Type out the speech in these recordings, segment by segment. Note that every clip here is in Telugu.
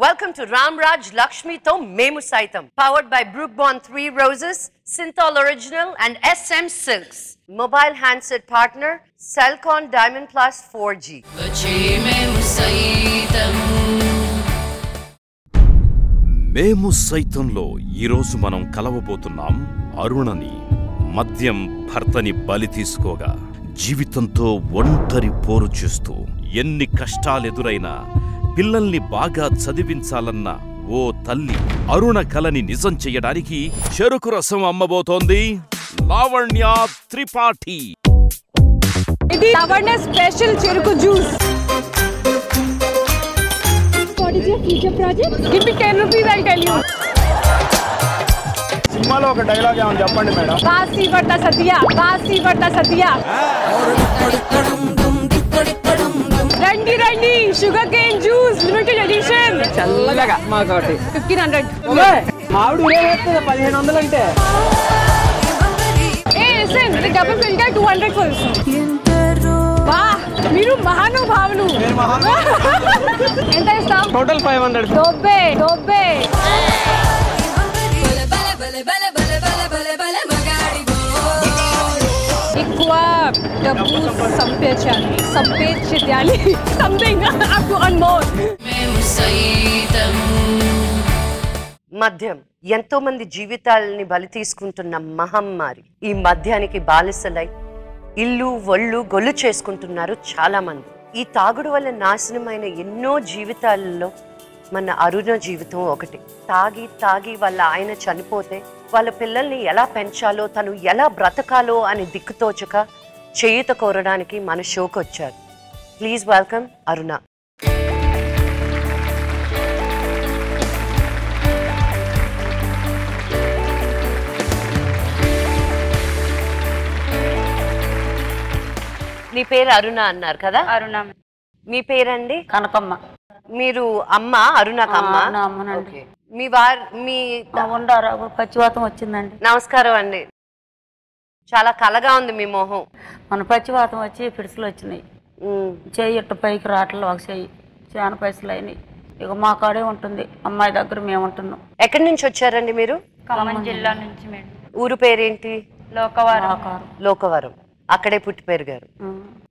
Welcome to Ramraj Lakshmi to Memu Saitam, powered by Brookbond 3 Roses, Synthol Original and SM Silks. Mobile handset partner, Cellcon Diamond Plus 4G. మేము సైతంలో ఈరోజు మనం కలవబోతున్నాం అరుణని. మద్యం భర్తని బలి తీసుకోగా జీవితంతో ఒంటరి పోరు చేస్తూ ఎన్ని కష్టాలెదురైనా పిల్లల్ని బాగా చదివించాలన్న ఓ తల్లి అరుణ కలని నిజం చెయ్యడానికి చెరుకు రసం అమ్మబోతోంది లావణ్య త్రిపాఠి. ఇది లావణ్య స్పెషల్ చెరుకు juice. What is your future project? Give me 10 rupees, I'll tell you. సినిమాలో ఒక డైలాగ్ ఏమని చెప్పండి మేడం. బాసి బట్ట సతియా, బాసి బట్ట సతియా. రండి రండి, sugar cane juice limited edition. చల్లగా మాకోటి 1500. మామిడి వేస్తుంది 1500 అంటే. ఏ ఎస్ఎన్ ఇది డబుల్ ఫిల్టర్ 200 ఫుల్స్. వా మీరు మహానుభావులు. ఎంత ఇస్తాం? టోటల్ 500. డోబే డోబే. ఎక్కువ డబ్బు సంపాదించాలి something up to earn more. మద్యం ఎంతో మంది జీవితాలని బలి తీసుకుంటున్న మహమ్మారి. ఈ మద్యానికి బానిసలై ఇల్లు ఒళ్ళు గొల్లు చేసుకుంటున్నారు చాలా మంది. ఈ తాగుడు వల్ల నాశనమైన ఎన్నో జీవితాలలో మన అరుణ జీవితం ఒకటి. తాగి తాగి వాళ్ళ ఆయన చనిపోతే వాళ్ళ పిల్లల్ని ఎలా పెంచాలో, తను ఎలా బ్రతకాలో అని దిక్కుతోచక చేయుత కోరడానికి మన షోకి వచ్చారు. ప్లీజ్ వెల్కమ్ అరుణ. మీ పేరు అరుణ అన్నారు కదా? అరుణ. మీ పేరండి? కనకమ్మ. మీరు అమ్మ అరుణకు అమ్మ? అమ్మనండి. మీ వారు మీ ఉండారా పచ్చివాతం వచ్చిందండి. నమస్కారం అండి. చాలా కలగా ఉంది మీ మొహం. మన పచ్చివాతం వచ్చి పిడుసులు వచ్చినాయి. చెయ్యి ఇట్ట పైకి రావట్లేదు. ఒక చెయ్యి చాలా పైసలు అయినాయి. ఇక మా కాడే ఉంటుంది. అమ్మాయి దగ్గర మేము ఉంటున్నాం. ఎక్కడి నుంచి వచ్చారండి మీరు? ఖమ్మం జిల్లా నుంచి మేడం. ఊరు పేరేంటి? లోకవరం. లోకవరం. అక్కడే పుట్టి పెరిగారు.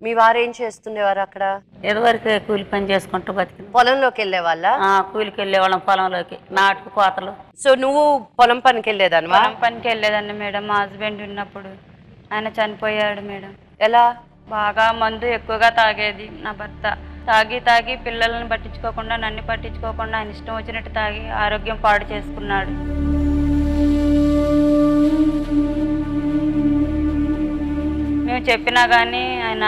మీ వారు ఏం చేస్తుండేవారు అక్కడ? ఎదువరకు కూలి పని చేసుకుంటూ బతికింది. పొలంలోకి వెళ్ళే వాళ్ళ? కూలికి వెళ్ళేవాళ్ళం పొలంలోకి, నాటుకు కోతలు. సో నువ్వు పొలం పనికి వెళ్ళేదాన్ని? పొలం పనికి వెళ్ళేదాన్ని మేడం. మా హస్బెండ్ ఉన్నప్పుడు ఆయన చనిపోయాడు మేడం. ఎలా? బాగా మందు ఎక్కువగా తాగేది నా భర్త. తాగి తాగి పిల్లల్ని పట్టించుకోకుండా, నన్ను పట్టించుకోకుండా ఆయన ఇష్టం వచ్చినట్టు తాగి ఆరోగ్యం పాడు చేసుకున్నాడు. మేము చెప్పినా కానీ ఆయన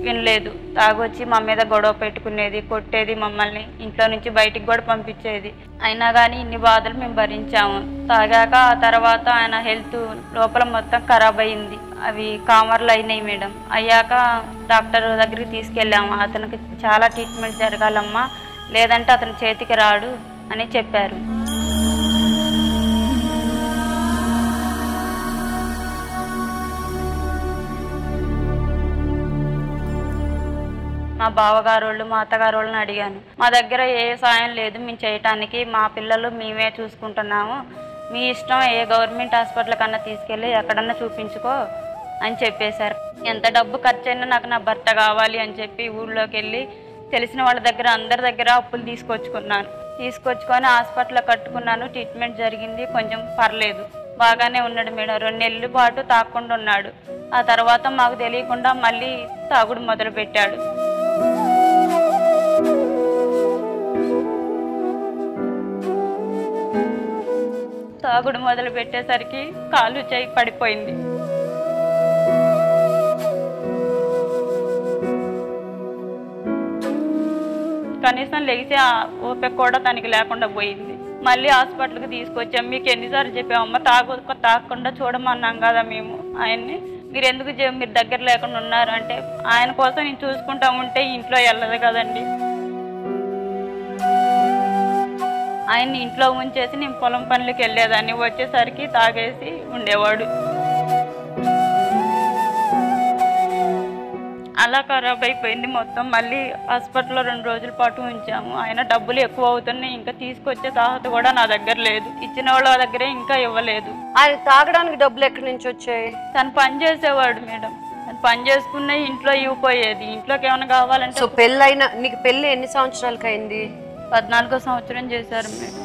వినలేదు. తాగొచ్చి మా మీద గొడవ పెట్టుకునేది, కొట్టేది మమ్మల్ని. ఇంట్లో నుంచి బయటికి కూడా పంపించేది. అయినా కానీ ఇన్ని బాధలు మేము భరించాము. తాగాక ఆ తర్వాత ఆయన హెల్త్ లోపల మొత్తం ఖరాబ్ అయింది. అవి కామర్లు అయినాయి మేడం. అయ్యాక డాక్టర్ దగ్గరికి తీసుకెళ్ళాము. అతనికి చాలా ట్రీట్మెంట్ జరగాలమ్మా, లేదంటే అతని చేతికి రాడు అని చెప్పారు. మా బావగారోళ్ళు, మా అత్తగారోళ్ళని అడిగాను. మా దగ్గర ఏ సాయం లేదు మేము చేయటానికి. మా పిల్లలు మేమే చూసుకుంటున్నాము. మీ ఇష్టం, ఏ గవర్నమెంట్ హాస్పిటల్ కన్నా తీసుకెళ్ళి ఎక్కడన్నా చూపించుకో అని చెప్పేశారు. ఎంత డబ్బు ఖర్చు అయినా నాకు నా భర్త కావాలి అని చెప్పి ఊళ్ళోకి వెళ్ళి తెలిసిన వాళ్ళ దగ్గర, అందరి దగ్గర అప్పులు తీసుకొచ్చుకొని హాస్పిటల్లో కట్టుకున్నాను. ట్రీట్మెంట్ జరిగింది. కొంచెం పర్లేదు, బాగానే ఉన్నాడు మేడం. 2 నెలల పాటు తాగకుండా ఉన్నాడు. ఆ తర్వాత మాకు తెలియకుండా మళ్ళీ తాగుడు మొదలు పెట్టాడు. తాగుడు మొదలు పెట్టేసరికి కాలు చేయి పడిపోయింది. కనీసం లెగిసే ఓపిక కూడా తనకి లేకుండా పోయింది. మళ్ళీ హాస్పిటల్కి తీసుకొచ్చాం. మీకు ఎన్నిసార్లు చెప్పామమ్మ తాగకుండా చూడమన్నాం కదా మేము ఆయన్ని. మీరు ఎందుకు మీరు దగ్గర లేకుండా ఉన్నారు అంటే, ఆయన కోసం నేను చూసుకుంటా ఉంటే ఇంట్లో వెళ్ళదు కదండి. ఆయన్ని ఇంట్లో ఉంచేసి నేను పొలం పనులకి వెళ్ళేదాన్ని. వచ్చేసరికి తాగేసి ఉండేవాడు. ఆ చాలా ఖరాబ్ అయిపోయింది మొత్తం. మళ్ళీ హాస్పిటల్లో 2 రోజుల పాటు ఉంచాము. ఆయన డబ్బులు ఎక్కువ అవుతున్నాయి, ఇంకా తీసుకొచ్చే తాహత కూడా నా దగ్గర లేదు. ఇచ్చిన వాళ్ళ దగ్గరే ఇంకా ఇవ్వలేదు. ఆయన తాగడానికి డబ్బులు ఎక్కడి నుంచి వచ్చాయి? తను పని చేసేవాడు మేడం. తను పని చేసుకున్న ఇంట్లో ఇవ్వపోయేది. ఇంట్లోకి ఏమైనా కావాలంటే. సో పెళ్ళైన నీకు పెళ్ళి ఎన్ని సంవత్సరాలకి అయింది? 14వ సంవత్సరం చేశారు మేడం.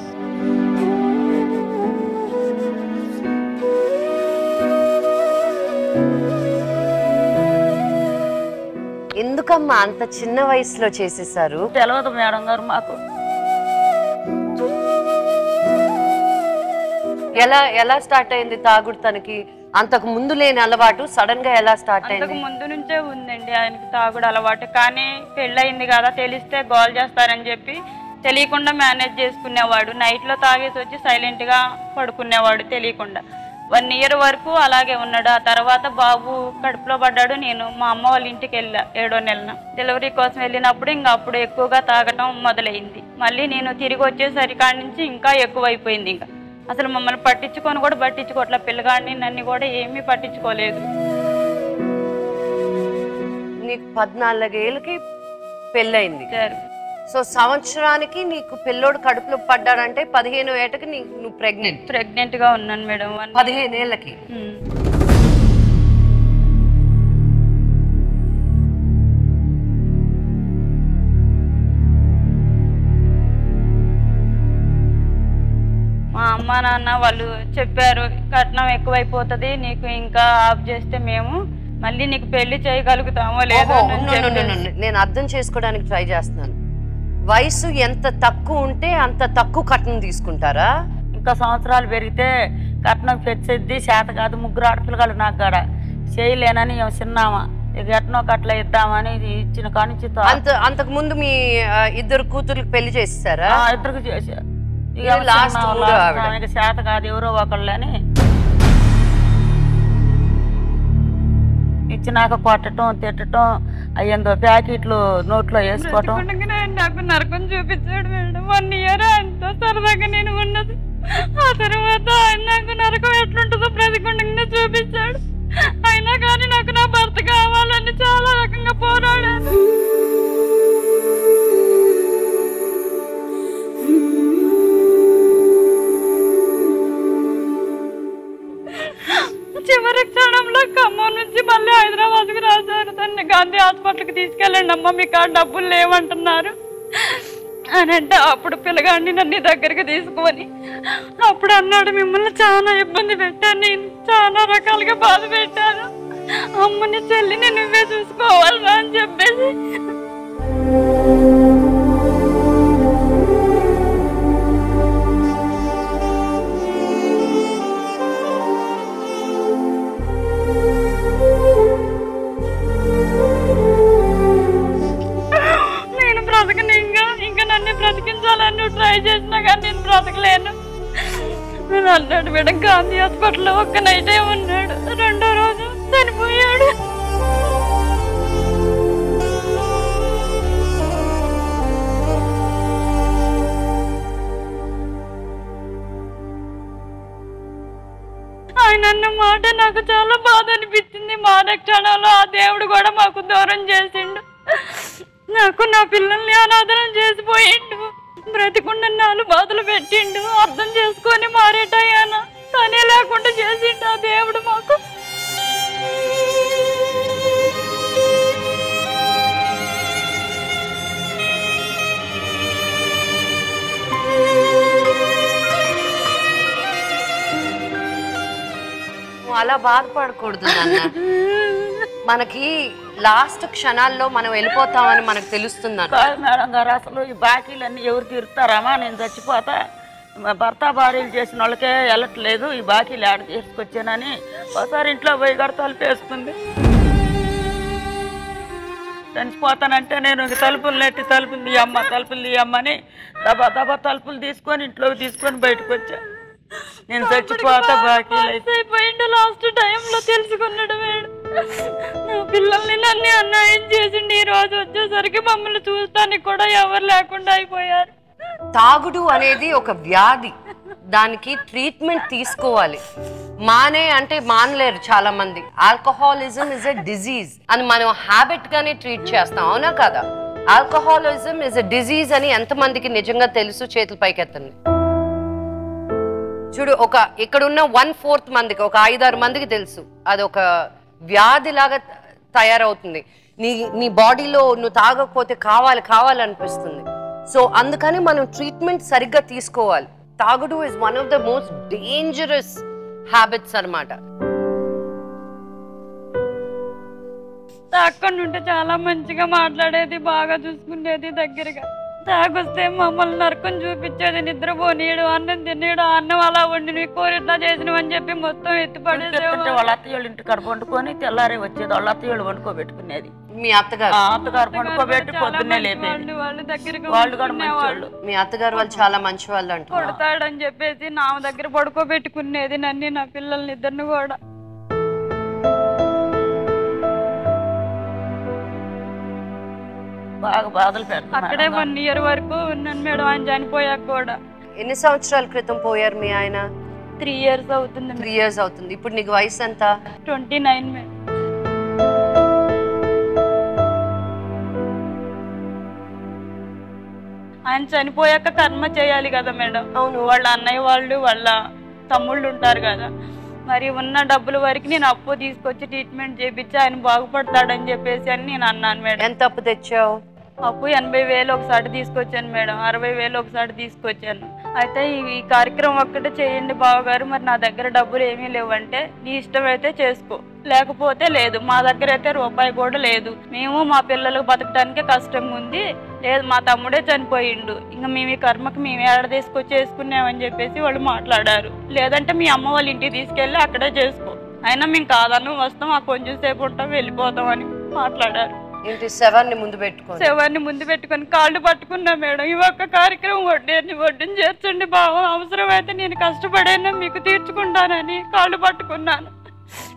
ఎందుకమ్మా అంత చిన్న వయసులో చేసేసారు? తెలియదు మేడం గారు మాకు. ఎలా స్టార్ట్ అయింది తాగుడు? తనకి అంతకు ముందు లేని అలవాటు సడన్ గా ఎలా స్టార్ట్ అయింది? అంతకు ముందు నుంచే ఉందండి ఆయనకి తాగుడు అలవాటు. కానీ పెళ్ళయింది కదా, తెలిస్తే గోల్ చేస్తారని చెప్పి తెలియకుండా మేనేజ్ చేసుకునేవాడు. నైట్లో తాగేసి వచ్చి సైలెంట్ గా పడుకునేవాడు తెలియకుండా. 1 ఇయర్ వరకు అలాగే ఉన్నాడు. ఆ తర్వాత బాబు కడుపులో పడ్డాడు. నేను మా అమ్మ వాళ్ళ ఇంటికి వెళ్ళా 7వ నెలన. డెలివరీ కోసం వెళ్ళినప్పుడు ఇంకా అప్పుడు ఎక్కువగా తాగటం మొదలైంది. మళ్ళీ నేను తిరిగి వచ్చేసరికాడి నుంచి ఇంకా ఎక్కువైపోయింది. ఇంకా అసలు మమ్మల్ని పట్టించుకొని కూడా పట్టించుకోవట్లే. పిల్లగాడిని నన్ను కూడా ఏమీ పట్టించుకోలేదు. నీకు 14 ఏళ్ళకి పెళ్ళయింది. సో సంవత్సరానికి నీకు పిల్లోడు కడుపులో పడ్డాడంటే 15వ ఏటకి నువ్వు ప్రెగ్నెంట్ గా ఉన్నాను మేడం. 15 ఏళ్ళకి. మా అమ్మ నాన్న వాళ్ళు చెప్పారు, కట్నం ఎక్కువైపోతుంది, నీకు ఇంకా ఆఫ్ చేస్తే మేము మళ్ళీ నీకు పెళ్లి చేయగలుగుతామో లేదో. నేను అర్థం చేసుకోవడానికి ట్రై చేస్తున్నాను. వయసు ఎంత తక్కువ ఉంటే అంత తక్కువ కట్నం తీసుకుంటారా? ఇంకా సంవత్సరాలు పెరిగితే కట్నం పెంచేది చేత కాదు. 3 ఆడపిల్లలు నాకు కాడ చేయలేనని చిన్నామా ఎట్నో కట్ల ఇద్దామని ఇచ్చిన కానించి. అంతకు ముందు మీ 2 కూతుర్లకు పెళ్లి చేస్తారా? 2కి చేశారు. ఇక చేత కాదు ఎవరో ఒకళ్ళని ఇచ్చినాక కొట్టడం తిట్టడం అయ్యిందో ప్యాకెట్లు నోట్లో వేసుకోవటం. నాకు నరకం చూపించాడు మేడం. 1 ఇయర్ ఎంతో సరదాగా నేను ఉన్నది. ఆ తర్వాత ఆయన నాకు నరకం ఎట్లుంటుందో బ్రతికుండగానే చూపించాడు. అయినా కానీ నాకు నా భర్త కావాలని చాలా రకంగా పోరాడాను. చివరి క్షణంలో ఖమ్మం నుంచి మళ్ళీ హైదరాబాద్కి రాశారు. దాన్ని గాంధీ హాస్పిటల్కి తీసుకెళ్ళండి అమ్మ, మీకు ఆ డబ్బులు లేవంటున్నారు అని అంటే అప్పుడు పిల్లగాడిని నన్ను దగ్గరికి తీసుకొని అప్పుడు అన్నాడు, మిమ్మల్ని చాలా ఇబ్బంది పెట్టాను, నేను చాలా రకాలుగా బాధ పెట్టాను, అమ్మని చెల్లిని నువ్వే చూసుకోవాలరా అని చెప్పేసి. బ్రతికించాలని నువ్వు ట్రై చేసినా కానీ నేను బ్రతకలేను అని అన్నాడు మేడం. గాంధీ హాస్పిటల్లో 1 నైటే ఉన్నాడు. 2వ రోజు చనిపోయాడు. ఆయన అన్న మాట నాకు చాలా బాధ అనిపించింది. మారే క్షణంలో ఆ దేవుడు కూడా మాకు దూరం చేసిండు. నాకు నా పిల్లల్ని అనాథనం చేసిపోయిండు. బ్రతికుండా 4 బాధలు పెట్టిండు. అర్థం చేసుకొని మారేటాయన తనే లేకుండా చేసిండు ఆ దేవుడు మాకు. అలా బాధపడకూడదు నాన్న. మనకి లాస్ట్ క్షణాల్లో మనం వెళ్ళిపోతామని మనకు తెలుస్తుంది మేడం గారు. అసలు ఈ బాకీలన్నీ ఎవరు తీరుతారామా? నేను చచ్చిపోతా, భర్త భార్యలు చేసిన వాళ్ళకే వెళ్ళట్లేదు, ఈ బాకీలు ఆడ తీసుకొచ్చానని ఒకసారి ఇంట్లో పోయి గడతలు వేసుకుంది. చనిపోతానంటే నేను తలుపులు నెట్టి తలుపులు తీయమ్మని దబా దబా తలుపులు తీసుకొని ఇంట్లోకి తీసుకొని బయటకు వచ్చా. నేను చచ్చిపోతా బాకీలు అయిపోయిండు. లాస్ట్ టైంలో తెలుసుకున్నాడు మేడం. నా పిల్లల్ని నన్ను అన్యాయం చేసిండు. ఈ రోజు వచ్చేసరికి మమ్మల్ని చూస్తానికి కూడా ఎవరు లేకుండా అయిపోయారు. తాగుడు అనేది ఒక వ్యాధి, దానికి ట్రీట్మెంట్ తీసుకోవాలి. మానే అంటే మానలేరు చాలా మంది. ఆల్కహాలిజం ఇస్ ఎ డిజీజ్ అని మనం హ్యాబిట్ గానే ట్రీట్ చేస్తాం, అవునా కదా? ఆల్కహాలిజం ఇస్ ఎ డిజీజ్ అని ఎంతమందికి నిజంగా తెలుసు? చేతుల పైకెత్తండి. చూడు, ఇక్కడ ఉన్న 1/4 మందికి, ఒక 5-6 మందికి తెలుసు అది ఒక వ్యాధి లాగా తయారవుతుంది. నీ బాడీలో నువ్వు తాగకపోతే కావాలనిపిస్తుంది. సో అందుకని మనం ట్రీట్మెంట్ సరిగ్గా తీసుకోవాలి. తాగుడు is one of the most dangerous habits అన్నమాట. తాకుండా ఉంటే చాలా మంచిగా మాట్లాడేది, బాగా చూసుకునేది, దగ్గరగా. తాగొస్తే మమ్మల్ని నరకం చూపించేది, నిద్రపోనీయడు, అన్నం తినేడు, అన్నం అలా వండి నీ కూర ఇట్లా చేసినవి అని చెప్పి మొత్తం ఎత్తిపడేది. వాళ్ళ అత్తయ్యోళ్ళు ఇంటికాడ వండుకొని తెల్లారే వచ్చేది, వాళ్ళ అత్తయ్యోళ్ళు వండుకోబెట్టుకునేది. మీ అత్తగారు వండుకోబెట్టి పొద్దున్నే లేపేది. వాళ్ళు దగ్గరగా వాళ్ళు కూడా మంచివాళ్ళు. మీ అత్తగారు వాళ్ళు చాలా మంచి వాళ్ళు అంటారు. కొడతాడని చెప్పేసి నా దగ్గర పడుకోబెట్టుకునేది నన్ను, నా పిల్లల్ని ఇద్దరిని కూడా. బాగా బాధలు పెడతాను. అక్కడే 1 year వరకు ఉన్నాను మేడం, ఆయన చనిపోయాక కూడా. ఎన్ని సంవత్సరాల క్రితం పోయారు మీ ఆయన? 3 years అవుతుంది. 3 years అవుతుంది. ఇప్పుడు నీకు వయసు ఎంత? 29 మేడం. ఆయన చనిపోయాక కర్మ చేయాలి కదా మేడం. అవును, వాళ్ళ అన్నయ్య వాళ్ళు వాళ్ళ తమ్ముళ్ళు ఉంటారు కదా, మరి ఉన్న డబ్బుల వరకు నేను అప్పు తీసుకొచ్చి ట్రీట్మెంట్ చేయించి ఆయన బాగుపడతాడని చెప్పేసి అని నేను అన్నాను మేడం. ఎంత అప్పు తెచ్చావు? అప్పు 80,000 ఒకసారి తీసుకొచ్చాను మేడం, 60,000 ఒకసారి తీసుకొచ్చాను. అయితే ఈ కార్యక్రమం ఒక్కటే చేయండి బావగారు, మరి నా దగ్గర డబ్బులు ఏమీ లేవంటే, నీ ఇష్టం అయితే చేసుకో, లేకపోతే లేదు, మా దగ్గర అయితే రూపాయి కూడా లేదు, మేము మా పిల్లలకు బతకడానికే కష్టంగా ఉంది, లేదు మా తమ్ముడే చనిపోయిండు, ఇంకా మేము ఈ కర్మకి మేము ఏడ తీసుకొచ్చి చేసుకున్నామని చెప్పేసి వాళ్ళు మాట్లాడారు. లేదంటే మీ అమ్మ వాళ్ళ ఇంటికి తీసుకెళ్ళి అక్కడే చేసుకో, అయినా మేము కాదను వస్తాం, ఆ కొంచెం సేపు ఉంటాం వెళ్ళిపోతాం అని మాట్లాడారు. ఏంటి శవాన్ని ముందు పెట్టుకొని కాళ్ళు పట్టుకున్నా మేడం. ఈ ఒక్క కార్యక్రమం వడ్డీని చేర్చండి బావ, అవసరమైతే నేను కష్టపడైనా మీకు తీర్చుకుంటానని కాళ్ళు పట్టుకున్నాను.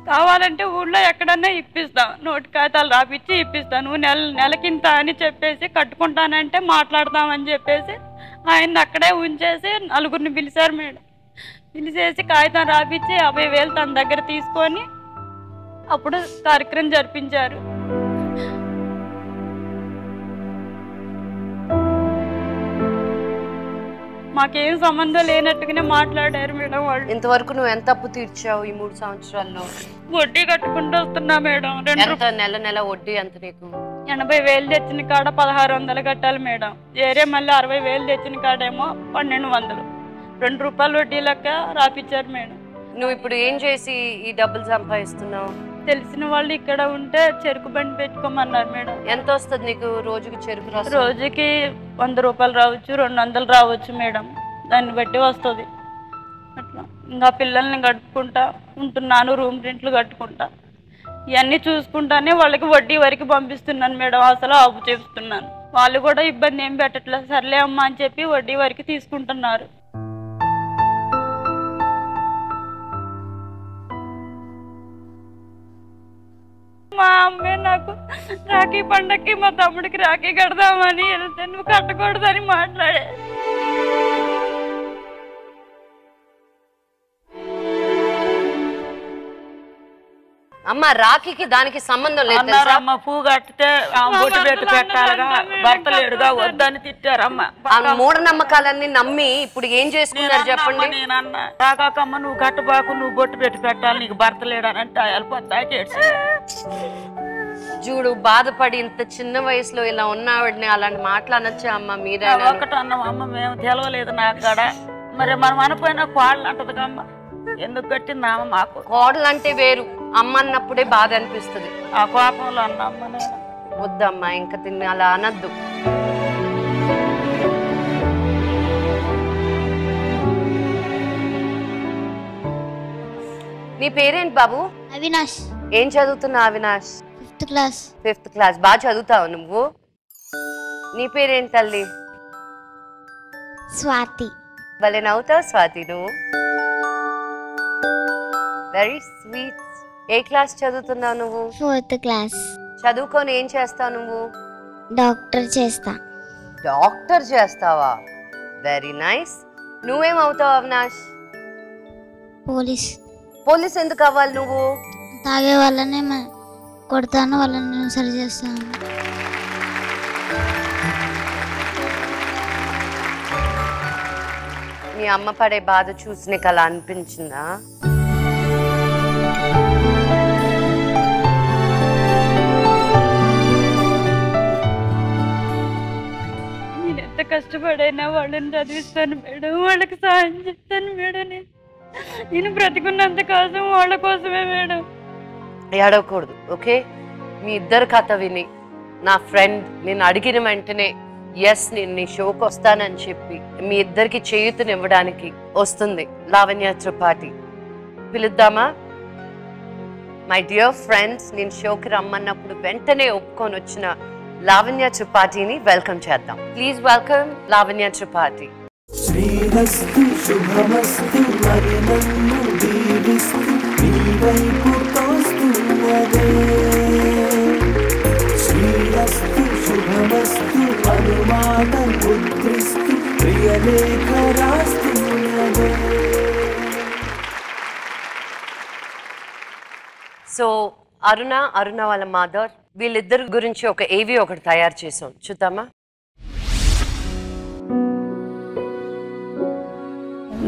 కావాలంటే ఊళ్ళో ఎక్కడన్నా ఇప్పిస్తాం, నోటి కాగితాలు రాపిచ్చి ఇప్పిస్తాను, నెలకింత అని చెప్పేసి కట్టుకుంటానంటే మాట్లాడతామని చెప్పేసి ఆయన అక్కడే ఉంచేసి 4 పిలిచారు మేడం. పిలిచేసి కాగితం రాపిచ్చి 50,000 తన దగ్గర తీసుకొని అప్పుడు కార్యక్రమం జరిపించారు. మాకేం సంబంధం లేనట్టుగానే మాట్లాడారు మేడం వాళ్ళు. ఇంతవరకు నువ్వు ఎంత అప్పు తీర్చావు ఈ 3 సంవత్సరాల్లో? వడ్డీ కట్టుకుంటూ వస్తున్నా మేడం. నెల వడ్డీ ఎంత నీకు? 80,000 తెచ్చిన కాడ 1600 కట్టాలి మేడం. వేరే మళ్ళీ 60,000 తెచ్చిన కాడేమో 1200. 2 రూపాయలు వడ్డీ లెక్క రాపిచ్చారు మేడం. నువ్వు ఇప్పుడు ఏం చేసి ఈ డబ్బులు సంపాదిస్తున్నావు? తెలిసిన వాళ్ళు ఇక్కడ ఉంటే చెరుకు బండి పెట్టుకోమన్నారు మేడం. ఎంత వస్తుంది నీకు రోజుకి చెరుకు రసం? రోజుకి 100 రూపాయలు రావచ్చు, 200 రావచ్చు మేడం, దాన్ని బట్టి వస్తుంది. అట్లా ఇంకా పిల్లల్ని కట్టుకుంటా ఉంటున్నాను, రూమ్ రెంట్లు కట్టుకుంటా, ఇవన్నీ చూసుకుంటానే వాళ్ళకి వడ్డీ వరకు పంపిస్తున్నాను మేడం. అసలు అప్పు చేస్తున్నాను, వాళ్ళు కూడా ఇబ్బంది ఏం పెట్టట్లేదు, సర్లే అమ్మా అని చెప్పి వడ్డీ వరకు తీసుకుంటున్నారు. మా అమ్మే నాకు రాఖీ పండగకి మా తమ్ముడికి రాఖీ కడదామని వెళ్తే నువ్వు కట్టకూడదని మాట్లాడే. అమ్మ రాఖీకి దానికి సంబంధం లేదు. అన్నారమ్మ, పువ్వు కట్టితే బొట్టు పెట్టి పెట్టాలిగా, భర్త లేడుగా వద్దని తిట్టారమ్మ. ఆ మూఢనమ్మకాలన్నీ నమ్మి ఇప్పుడు ఏం చేసుకున్నారు చెప్పండి? నేనన్నా రాకమ్మ నువ్వు కట్టబాకు, నువ్వు బొట్టు పెట్టి పెట్టాలి, నీకు భర్త లేడనంటే వెళ్ళిపోతాకేడ్చి. చూడు, బాధపడి ఇంత చిన్న వయసులో ఇలా ఉన్నావిడని అలాంటి మాటలు అనొచ్చా అమ్మ? మీరే ఒకటి అన్నాం అమ్మ, మేము తెలవలేదు నాకు కాడ, మరి మనం అనిపోయినా కోడలు అంటది అమ్మ, ఎందుకు కట్టింది అమ్మ మాకు? కోడలు అంటే వేరు, అమ్మ అన్నప్పుడే బాధ అనిపిస్తుంది. ఆ కోపంలో అన్నమ్మ నేను. వద్దమ్మా, ఇంకా తిని అలా అనద్దు. నీ పేరేంటి బాబు? అవినాష్. ఏం చదువుతున్నావు Avinash? 5th class. 5th class. బాగా చదువుతావు నువ్వు? నీ పేరేంటి తల్లి? స్వాతి. భలే నవ్వుతావు స్వాతి నువ్వు, వెరీ స్వీట్. ఏ క్లాస్ చదువుతున్నావు నువ్వు? 4th class. చదువుకొని ఏం చేస్తావు నువ్వు? డాక్టర్ చేస్తా. డాక్టర్ చేస్తావా? Very nice. నువ్వేమవుతావు అవినాష్? పోలీస్. పోలీస్ ఎందుకు అవ్వాలి నువ్వు? తాగే వాళ్ళనే కొడతాను, వాళ్ళని నేను సరి చేస్తాను. మీ అమ్మ పడే బాధ చూసి నీకు అలా అనిపించిందా? నేను ఎంత కష్టపడైనా వాళ్ళని చదివిస్తాను మేడం, వాళ్ళకి సహాయం చేస్తాను మేడం. నేను బ్రతికున్నంత కోసం వాళ్ళ కోసమే మేడం. ఏడవకూడదు, ఓకే? మీ ఇద్దరు కథ విని నా ఫ్రెండ్ నేను అడిగిన వెంటనే ఎస్ నేను నీ షోకి వస్తానని చెప్పి మీ ఇద్దరికి చేయూతనివ్వడానికి వస్తుంది లావణ్య త్రిపాఠి. పిలుద్దామా? మై డియర్ ఫ్రెండ్స్, నేను షోకి రమ్మన్నప్పుడు వెంటనే ఒప్పుకొని వచ్చిన లావణ్య త్రిపాఠిని వెల్కమ్ చేద్దాం. Please welcome Lavanya Tripathi. శ్రీరస్తు శుభమస్తు మరి నన్ను దీవిస్తు నీ వైపు తోస్తున్నదే. శ్రీరస్తు శుభమస్తు అనుమాట పుత్రిస్తు ప్రియలేఖ రాస్తున్నదే. సో అరుణ వాళ్ళ మదర్, వీళ్ళిద్దరి గురించి ఒక ఏవి ఒకటి తయారు చేసాం, చూద్దామా?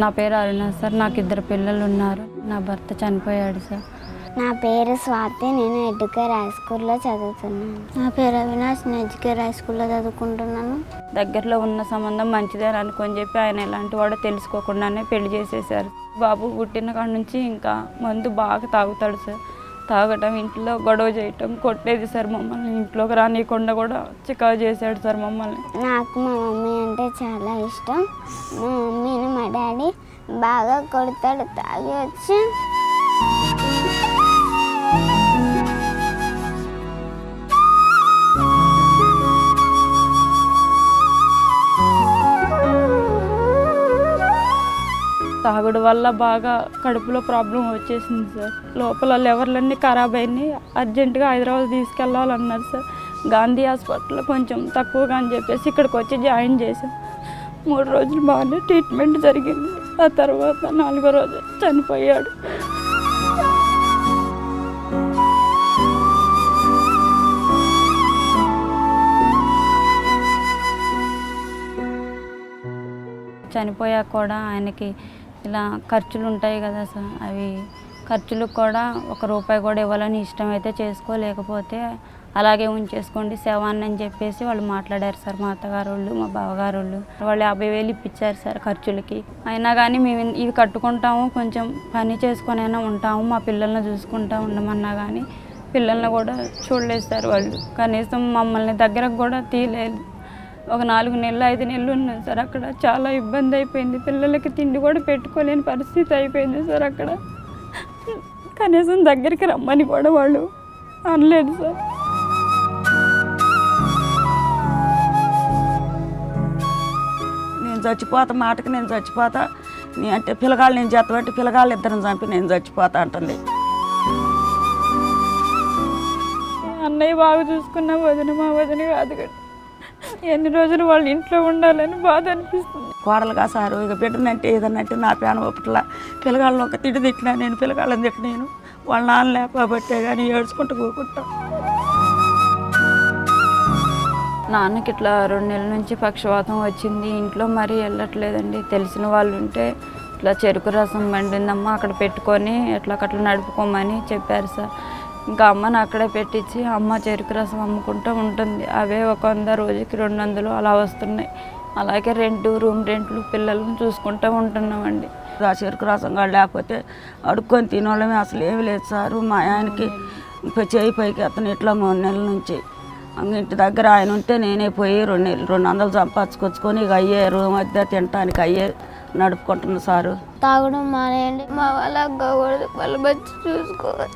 నా పేరు అరుణ సార్. నాకు 2 పిల్లలు ఉన్నారు. నా భర్త చనిపోయాడు సార్. నా పేరు స్వాతి, నేను ఎడ్యుకేర్ హై స్కూల్లో చదువుతున్నాను. నా పేరు అవినాష్, నేను ఎడ్యుకేర్ హై స్కూల్లో చదువుకుంటున్నాను. దగ్గరలో ఉన్న సంబంధం మంచిదే అనుకొని చెప్పి ఆయన ఎలాంటి వాడో తెలుసుకోకుండానే పెళ్లి చేసేసారు. బాబు పుట్టిన కాడ నుంచి ఇంకా మందు బాగా తాగుతాడు సార్. తాగటం, ఇంట్లో గొడవ చేయటం, కొట్టేది సార్ మమ్మల్ని. ఇంట్లోకి రానియకుండా కూడా చికాకు చేశాడు సార్ మమ్మల్ని. నాకు మా మమ్మీ అంటే చాలా ఇష్టం. మా మమ్మీని మా డాడీ బాగా కొడతాడు తాగి వచ్చి. తాగుడు వల్ల బాగా కడుపులో ప్రాబ్లం వచ్చేసింది సార్. లోపల లివర్లన్నీ ఖరాబ్ అయినాయి. అర్జెంటుగా హైదరాబాద్ తీసుకెళ్ళాలన్నారు సార్. గాంధీ హాస్పిటల్లో కొంచెం తక్కువగా అని చెప్పేసి ఇక్కడికి వచ్చి జాయిన్ చేశాం. 3 రోజులు బాగానే ట్రీట్మెంట్ జరిగింది. ఆ తర్వాత 4వ రోజు చనిపోయాడు. చనిపోయాక కూడా ఆయనకి ఇలా ఖర్చులు ఉంటాయి కదా సార్, అవి ఖర్చులకు కూడా 1 రూపాయి కూడా ఇవ్వాలని ఇష్టమైతే చేసుకోలేకపోతే అలాగే ఉంచేసుకోండి శవాన్ని అని చెప్పేసి వాళ్ళు మాట్లాడారు సార్. మా అత్తగారు వాళ్ళు, మా బావగారు వాళ్ళు 50,000 ఇప్పించారు సార్ ఖర్చులకి. అయినా కానీ మేము ఇవి కట్టుకుంటాము, కొంచెం పని చేసుకొనైనా ఉంటాము, మా పిల్లల్ని చూసుకుంటూ ఉండమన్నా కానీ పిల్లల్ని కూడా చూడలేదు సార్ వాళ్ళు. కనీసం మమ్మల్ని దగ్గరకు కూడా తీయలేదు. ఒక 4 నెలలు 5 నెలలు ఉన్నాం సార్ అక్కడ. చాలా ఇబ్బంది అయిపోయింది. పిల్లలకి తిండి కూడా పెట్టుకోలేని పరిస్థితి అయిపోయింది సార్ అక్కడ. కనీసం దగ్గరికి రమ్మని కూడా వాళ్ళు అనలేదు సార్. నేను చచ్చిపోతా, మాటకి నేను చచ్చిపోతా, నీ అంటే పిల్లగాళ్ళు నేను చేతబట్టి పిల్లగాళ్ళు 2 చంపి నేను చచ్చిపోతా అంటుంది. అన్నయ్య బాగా చూసుకున్న వదిన మా వదిన కాదు కదా, ఎన్ని రోజులు వాళ్ళ ఇంట్లో ఉండాలని బాధ అనిపిస్తుంది. కోడలుగా సారు ఇక బిడ్డనంటే ఏదన్నంటే నా పేన ఒప్పట్లా. పిల్లగాళ్ళని ఒక తిట్టినా నేను, పిల్లగాళ్ళని తిట్టినాను. వాళ్ళ నాన్న లేకపోబట్టే కానీ ఏడ్చుకుంటూ పోకుంటా. నాన్నకి ఇట్లా 2 నెలల నుంచి పక్షవాతం వచ్చింది. ఇంట్లో మరీ వెళ్ళట్లేదండి. తెలిసిన వాళ్ళు ఉంటే ఇట్లా చెరుకు రసం వండిందమ్మా అక్కడ పెట్టుకొని ఎట్లాకట్లా నడుపుకోమని చెప్పారు సార్. ఇంకా అమ్మని అక్కడే పెట్టించి అమ్మ చెరుకు రసం అమ్ముకుంటూ ఉంటుంది. అవే 100 రోజుకి 200 అలా వస్తున్నాయి. అలాగే రూమ్ రెంట్లు పిల్లలను చూసుకుంటూ ఉంటున్నామండి. ఆ చెరుకు రసం కూడా లేకపోతే అడుక్కొని తినోళ్ళమే అసలు ఏమి లేదు సారు. మా ఆయనకి చేయి పైకి అతను ఇట్లా 3 నెలల నుంచి ఇంటి దగ్గర ఆయన ఉంటే నేనే పోయి 200 సంపాదించుకొచ్చుకొని ఇక అయ్యే రూమ్ మధ్య తినటానికి అయ్యే నడుపుకుంటున్నా సారు. తాగడం మానేయండి, మా వాళ్ళ అగ్గకూడదు, వాళ్ళు మంచి చూసుకోవాలి.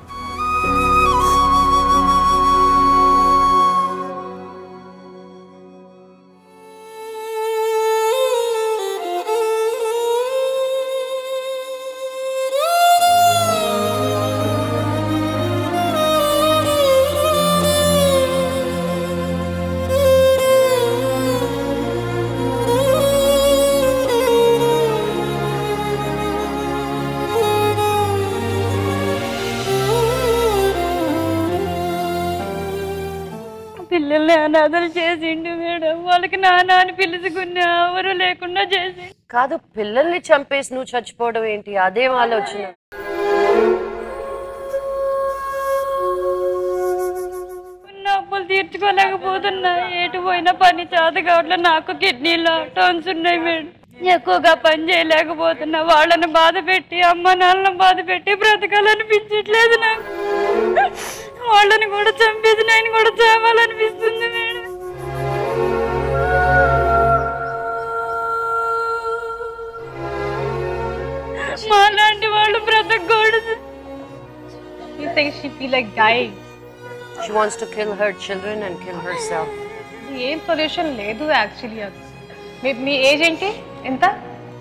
అనాథలు చేసిండు మేడం. వాళ్ళకి నాన్న అని పిలుచుకున్నా ఎవరు లేకుండా చేసి. కాదు, పిల్లల్ని చంపేసి నువ్వు చచ్చిపోవడం ఏంటి? అదేం ఆలోచన? అప్పులు తీర్చుకోలేకపోతున్నా. ఎటు పోయినా పని చేత కావట్లే. నాకు కిడ్నీలో స్టోన్స్ ఉన్నాయి మేడం. ఎక్కువగా పని చేయలేకపోతున్నా. వాళ్ళని బాధ పెట్టి అమ్మ నాన్నని బాధ పెట్టి బ్రతకాలనిపించట్లేదు నాకు. వాళ్ళని కూడా చంపేసి నేను కూడా చావాలనిపిస్తుంది మేడం. మాలాంటి వాళ్ళు బ్రతకూడదు. You think she feel like dying? She wants to kill her children and kill herself. ఏం సొల్యూషన్ లేదు యాక్చువల్లీ. అది మీ ఏజ్ ఏంటి? ఎంత?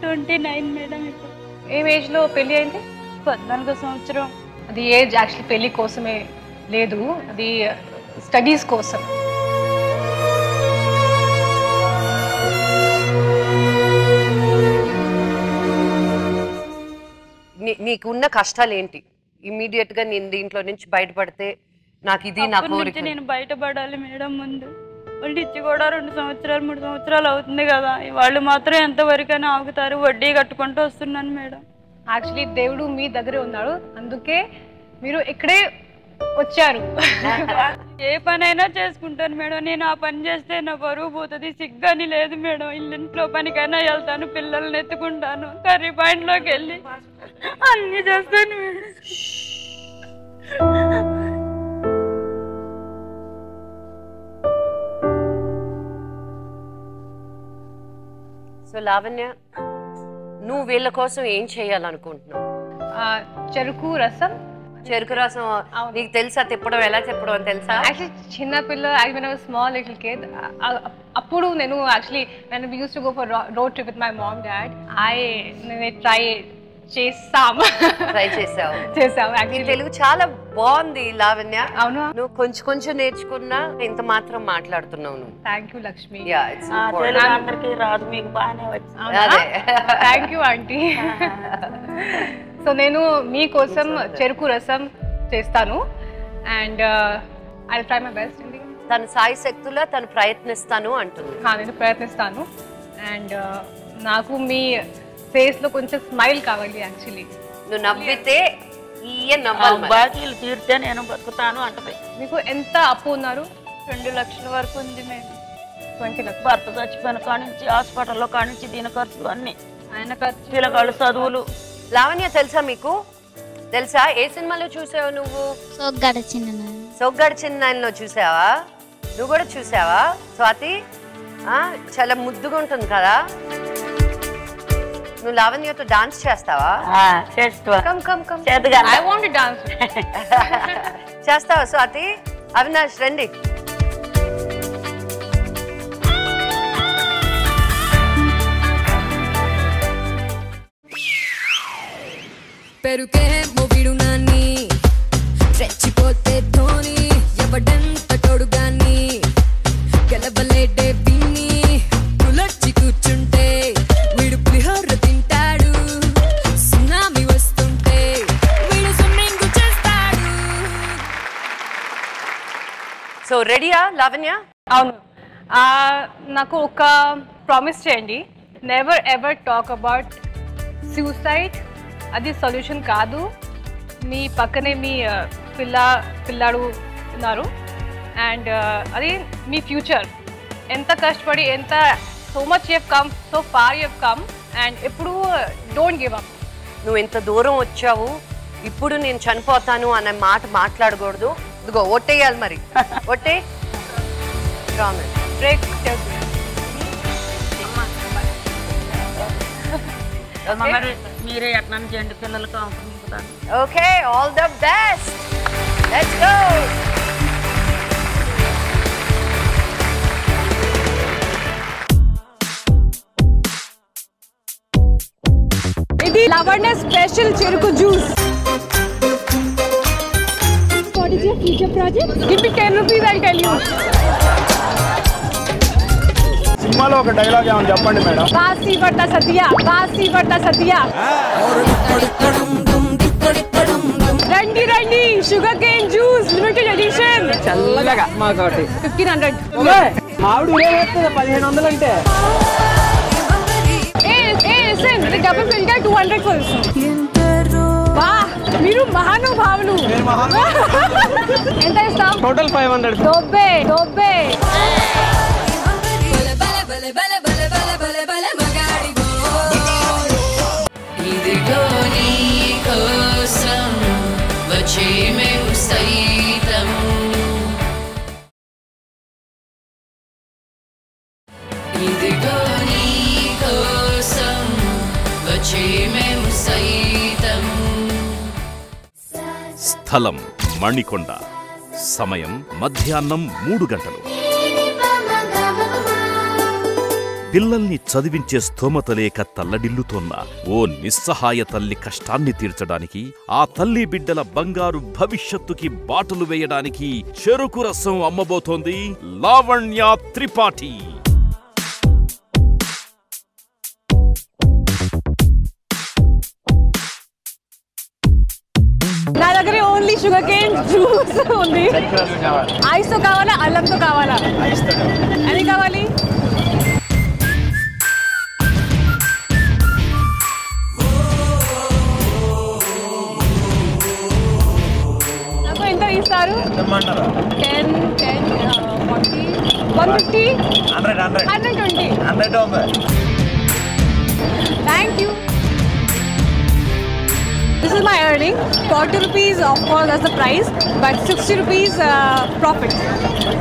29 మేడం. ఇప్పుడు ఏం ఏజ్లో పెళ్ళి అయింది? 14వ సంవత్సరం. అది ఏజ్ యాక్చువల్లీ పెళ్లి కోసమే లేదు, అది స్టడీస్ కోసం. నీకున్న కష్టాలు ఏంటి? ఇమ్మీడియట్ గా నేను దీంట్లో నుంచి బయటపడితే నాకు ఇది నా కోరిక. నేను బయటపడాలి మేడం. ముందు వాళ్ళు ఇచ్చి కూడా 2 సంవత్సరాలు 3 సంవత్సరాలు అవుతుంది కదా. వాళ్ళు మాత్రం ఎంతవరకైనా ఆగుతారు. వడ్డీ కట్టుకుంటూ వస్తున్నాను మేడం. యాక్చువల్లీ దేవుడు మీ దగ్గరే ఉన్నాడు, అందుకే మీరు ఇక్కడే వచ్చారు. ఏ పనైనా చేసుకుంటాను మేడం. నేను ఆ పని చేస్తే నా బరువు పోతుంది. సిగ్గాని లేదు మేడం. ఇంట్లో పనికైనా వెళ్తాను, పిల్లల్ని ఎత్తుకుంటాను, కర్రీ పాయింట్లోకి వెళ్ళి అన్ని చేస్తాను మేడం. సో లావణ్య, నువ్వు వీళ్ళ కోసం ఏం చేయాలనుకుంటున్నావు? చెరుకు రసం. చెరుకు రసం నీకు తెలుసా? తిప్పడం ఎలా తిప్పడం అని తెలుసా? యాక్చువల్లీ చిన్నపిల్ల, స్మాల్ లిటిల్ కిడ్, అప్పుడు నేను actually when we used to go for road trip with my mom dad, నేను ట్రై చేసాము. తెలుగు చాలా బాగుంది లావణ్య. అవును, నువ్వు కొంచెం కొంచెం నేర్చుకున్నా ఇంత మాత్రం మాట్లాడుతున్నావు నువ్వు. Thank you Lakshmi. అందరికీ రాదు, మీకు బాగానే వచ్చింది. Thank you aunty. సో నేను మీకోసం చెరుకు రసం చేస్తాను and I try my best. తన సాయి శక్తులా తను ప్రయత్నిస్తాను అంటుంది. నేను ప్రయత్నిస్తాను అండ్ నాకు మీ ఫేస్ లో కొంచెం స్మైల్ కావాలి. యాక్చువల్లీ నువ్వు నవ్వితే బాకీలు తీరితే నేను బతుకుతాను అంటది. మీకు ఎంత అప్పు ఉన్నారు? 2 లక్షల వరకు ఉంది మేడం. 20 లక్షలు. భర్త చచ్చిపోయిన కానించి హాస్పిటల్లో కానించి దీని ఖర్చులు అన్ని, ఆయన ఖర్చు, పిల్లగాళ్ళు చదువులు. లావణ్య తెలుసా మీకు? తెలుసా? ఏ సినిమాలో చూసావు నువ్వు? సోగ్గాడు చిన్నాయనలో చూసావా? నువ్వు కూడా చూసావా స్వాతి? చాలా ముద్దుగా ఉంటుంది కదా. నువ్వు లావణ్యతో డాన్స్ చేస్తావా? చేస్తావా స్వాతి? అవినాష్ రండి. పెరుకే మొబిడు నాన్ని రెచ్చిపోతే ధోని ఎవడంత తోడుగాని గెలవలేడే పిన్ని పులర్చి కూర్చుంటే వీడు పులిహోర తింటాడు, సునామీ వస్తుంటే వీడు స్విమ్మింగ్ చేస్తాడు. సో రెడీయా లావణ్య? అవును. నాకు ఒక ప్రామిస్ చేయండి, never ever talk about suicide. అది సొల్యూషన్ కాదు. మీ పక్కనే మీ పిల్లాడు ఉన్నారు అండ్ అది మీ ఫ్యూచర్. ఎంత కష్టపడి ఎంత so much you have come, so far you have come and ఎప్పుడు డోంట్ గివ్ అప్. నువ్వు ఎంత దూరం వచ్చావు, ఇప్పుడు నేను చనిపోతాను అనే మాట మాట్లాడకూడదు. ఇదిగో ఒట్టేయాలి మరి. ఒట్టే బ్రేక్ చేద్దాం. మీరే ఎట్లా చేయండి పిల్లలకు అవసరం. Okay, all the best. Let's go. ఇది లావణ్య స్పెషల్ చెరుకు juice. What is your future project? Give me 10 rupees, I'll tell you. సినిమాలో ఒక డైలాగ్ ఏమని చెప్పండి మేడం. కాశీ పట్ట సతియా, కాశీ పట్ట సతియా. రండి రండి sugar cane juice limited edition చల్లగా మాకోటి 1500 మామిడి 1500 అంటే డబుల్ ఫిల్టర్ 200 ఫర్ వా మీరు మహానుభావులు ఎంత ఇస్తాం టోటల్ 500 దొబ్బే ఇదిగో నీ కోసం వచ్చే మేము సైతం ఇదిగో నీ కోసం వచ్చే మేము సైతం స్థలం మణికొండ. సమయం మధ్యాహ్నం 3 గంటలు. పిల్లల్ని చదివించే స్థోమత లేక తల్లడిల్లుతోన్న ఓ నిస్సహాయ తల్లి కష్టాన్ని తీర్చడానికి, ఆ తల్లి బిడ్డల బంగారు భవిష్యత్తుకి బాటలు వేయడానికి చెరుకు రసం అమ్మబోతోంది లావణ్య త్రిపాఠి. నా దగ్గర ఓన్లీ షుగర్ కేన్ జ్యూస్ ఉంది. ఐస్ తో కావాలా అల్లంతో కావాలా? అని కావాలి. నాకు ఎంత ఇస్తారు? 10 40 150 120. Thank you. This is my earning. 40 rupees, of course, that's the price, but 60 rupees profit.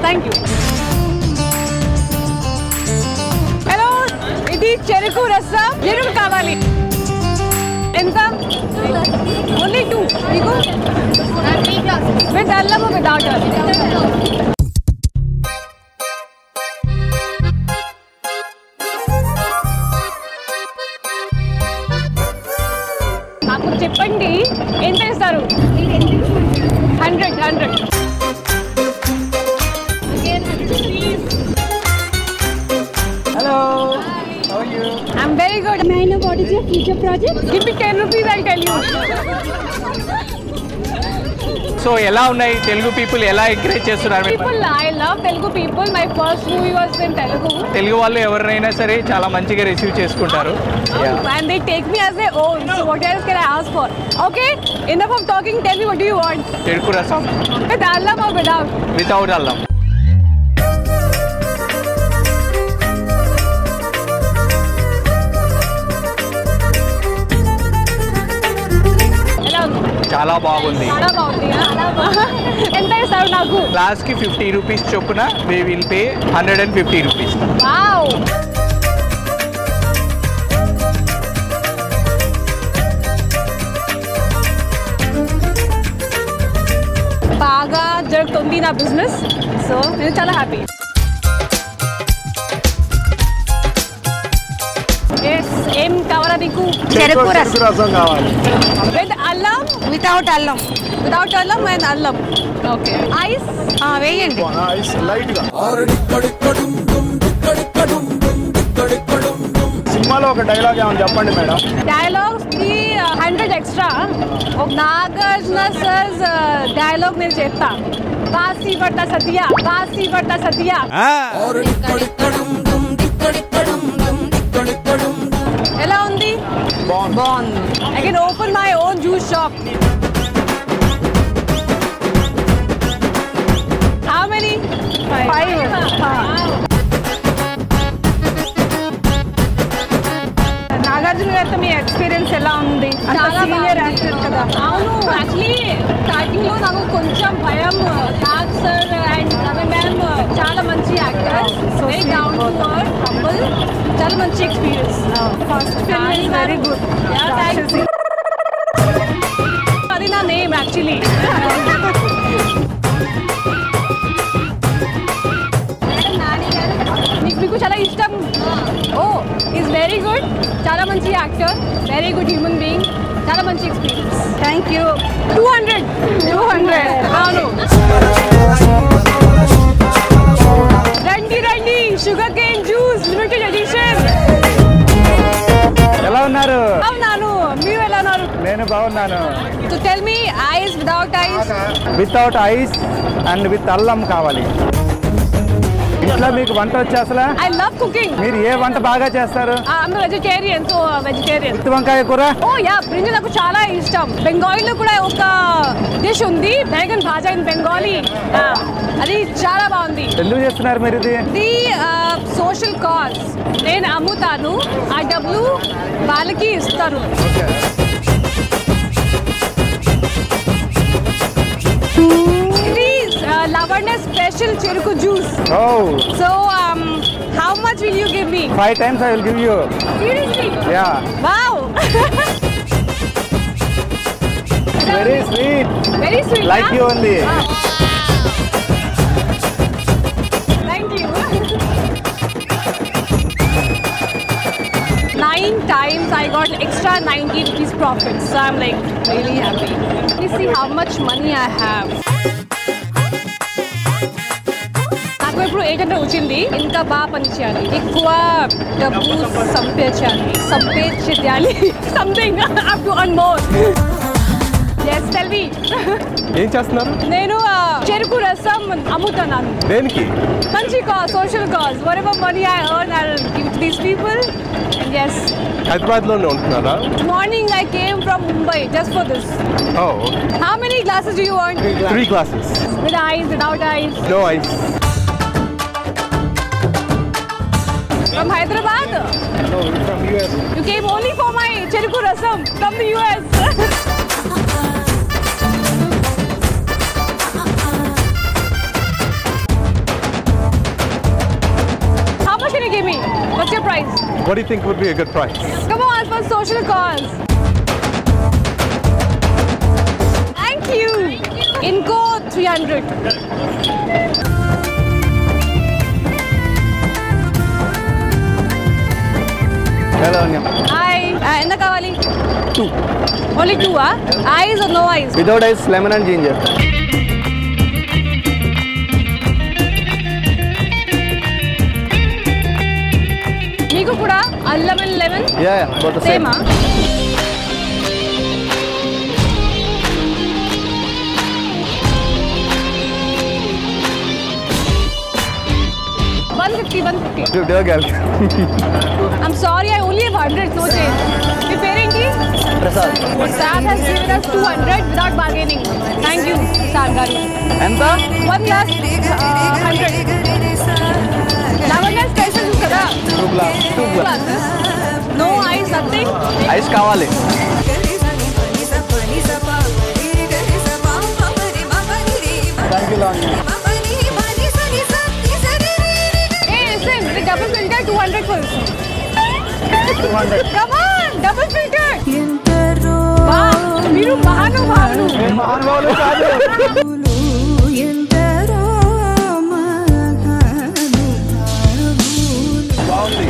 Thank you. Hello, ఇది చెరుకు రసం. చెరుకు కావాలి. ఎంత? Only 2. మీకు? With allam or without allam? నాకు చెప్పండి ఎంత ఇస్తారు? 100. Hello, how are you? I'm very good. May I know what is your future project? Give me 10 rupees, I'll tell you. So ఎలా ఉన్నాయి తెలుగు పీపుల్, ఎలా ఎంకరేజ్ చేస్తున్నారు? People, I love Telugu people. My first movie was in Telugu. Telugu వాళ్ళు ఎవరినైనా సరే చాలా మంచిగా రిసీవ్ చేసుకుంటారు. And they take me as their own. So what else can I ask for? Okay, enough of talking. Tell me what do you want? చెరుకు రసం With allam or without? Without అల్లం. ఎలా ఉంది? చాలా బాగుంది. చాలా బాగుంది. ఎంత ఇస్తారు నాకు? క్లాస్ కి 50 రూపీస్ చొప్పున we will pay 150 rupees. Wow. బాగా జరుగుతుంది నా బిజినెస్. సో నేను చాలా హ్యాపీ. ఏం కావాలా నీకు? చెరుకు రసం కావాలి. విత్ అల్లం? వితౌట్ అల్లం. వితౌట్ అల్లం అండ్ అల్లం. ఓకే. ఐస్ వేయండి. ఐస్ లైట్ గా. సినిమాలో ఒక డైలాగ్ ఏమని చెప్పండి మేడం. డైలాగ్స్ కి 100 ఎక్స్ట్రా. ఒక నాగార్జున సర్ డైలాగ్ నేను చెప్తా. కాశీ పట్ట సత్య. ఎలా ఉంది? బాగుంది. I can open my own juice shop. How many? 5. Nagarjuna గారితో మీ ఎక్స్పీరియన్స్ ఎలా ఉంది? చాలా సీనియర్ యాక్టర్ కదా. అవును, యాక్చువల్లీ స్టార్టింగ్ లో నాకు కొంచెం భయం. Nag sir and Ravi ma'am చాలా మంచి actors. Very down to earth, humble. చాలా మంచి experience. First film is very good. అది నా నేమ్ యాక్చువల్లీ. మీకు చాలా ఇష్టం. Oh, is very good. చాలా మంచి actor, very good human being, చాలా మంచి ఎక్స్పీరియన్స్. Thank you. 200. అవును. రండి sugar cane juice limited edition. ఎలా ఉన్నారు? అవునాను. మీరు ఎలా ఉన్నారు? నేను బాగున్నాను. So tell me, ice, without ice? Without ice and with అల్లం కావాలి. ఇంట్లో మీకు వంట వచ్చే అసలు? I love cooking. మీరు ఏ వంట బాగా చేస్తారు? I'm a vegetarian, so vegetarian. గుత్తి వంకాయ కూర? Oh yeah, brinjal నాకు చాలా ఇష్టం. బెంగాలీలో కూడా ఒక డిష్ ఉంది, బేగన్ భాజా ఇన్ బెంగాలీ. అది చాలా బాగుంది. ఎందుకు చేస్తున్నారు మీరు ఇది? ఇది సోషల్ కాజ్. నేను అమ్ముతాను, ఆ డబ్బులు వాళ్ళకి ఇస్తారు. ఇది లవణ్య స్పెషల్ చెరుకు juice. Oh. So how much will you give me? 5 times I will give you. Seriously? Yeah. Wow. Very sweet. Very sweet. Like you only. Thank you. 9 times I got extra 90 rupees profit. So I'm like really happy. You see how much money I have. నాకు ఇప్పుడు 800 వచ్చింది. ఇంకా బాగా పని చేయాలి, ఎక్కువ డబ్బు సంపాదించాలి. Something I have to earn more. Yes, tell me. ఏం చేస్తున్నారు? నేను చెరుకు రసం అమ్ముతున్నాను. దేనికి? మంచి cause, social cause. Whatever money I earn, I'll give it to these people. And yes. హైదరాబాద్లోనే ఉంటున్నారా? Morning I came from Mumbai just for this. Oh. How many glasses do you want? 3 glasses. With ice, without ice? No ice. From Hyderabad? No, from US. You came only for my cheruku rasam from the US. How much can you give me? What's your price? What do you think would be a good price? Come on, for social cause. Thank you. Inco 300. Hello. Hi. ఎంత కావాలి? 2. Only 2, Ice or no ice? Without ice, lemon and ginger. మీకు కూడా అల్లం and lemon? Yeah, both the same. Same. 150. I'm sorry, I only have 100, no change. మీ పేరేంటి? Prasad. Prasad has given us 200 without bargaining. Thank you, Prasad garu. ఎంత? 1 glass 100. Lavanya special juice kada? 2 glasses. No ice, nothing. Ice కావాలి. Thank you, Lavanya. Double filter 200 for this. 200. Come on, double filter. Wow, మీరు మహానుభావులు. మహానుభావులు కాదు. బాగుంది.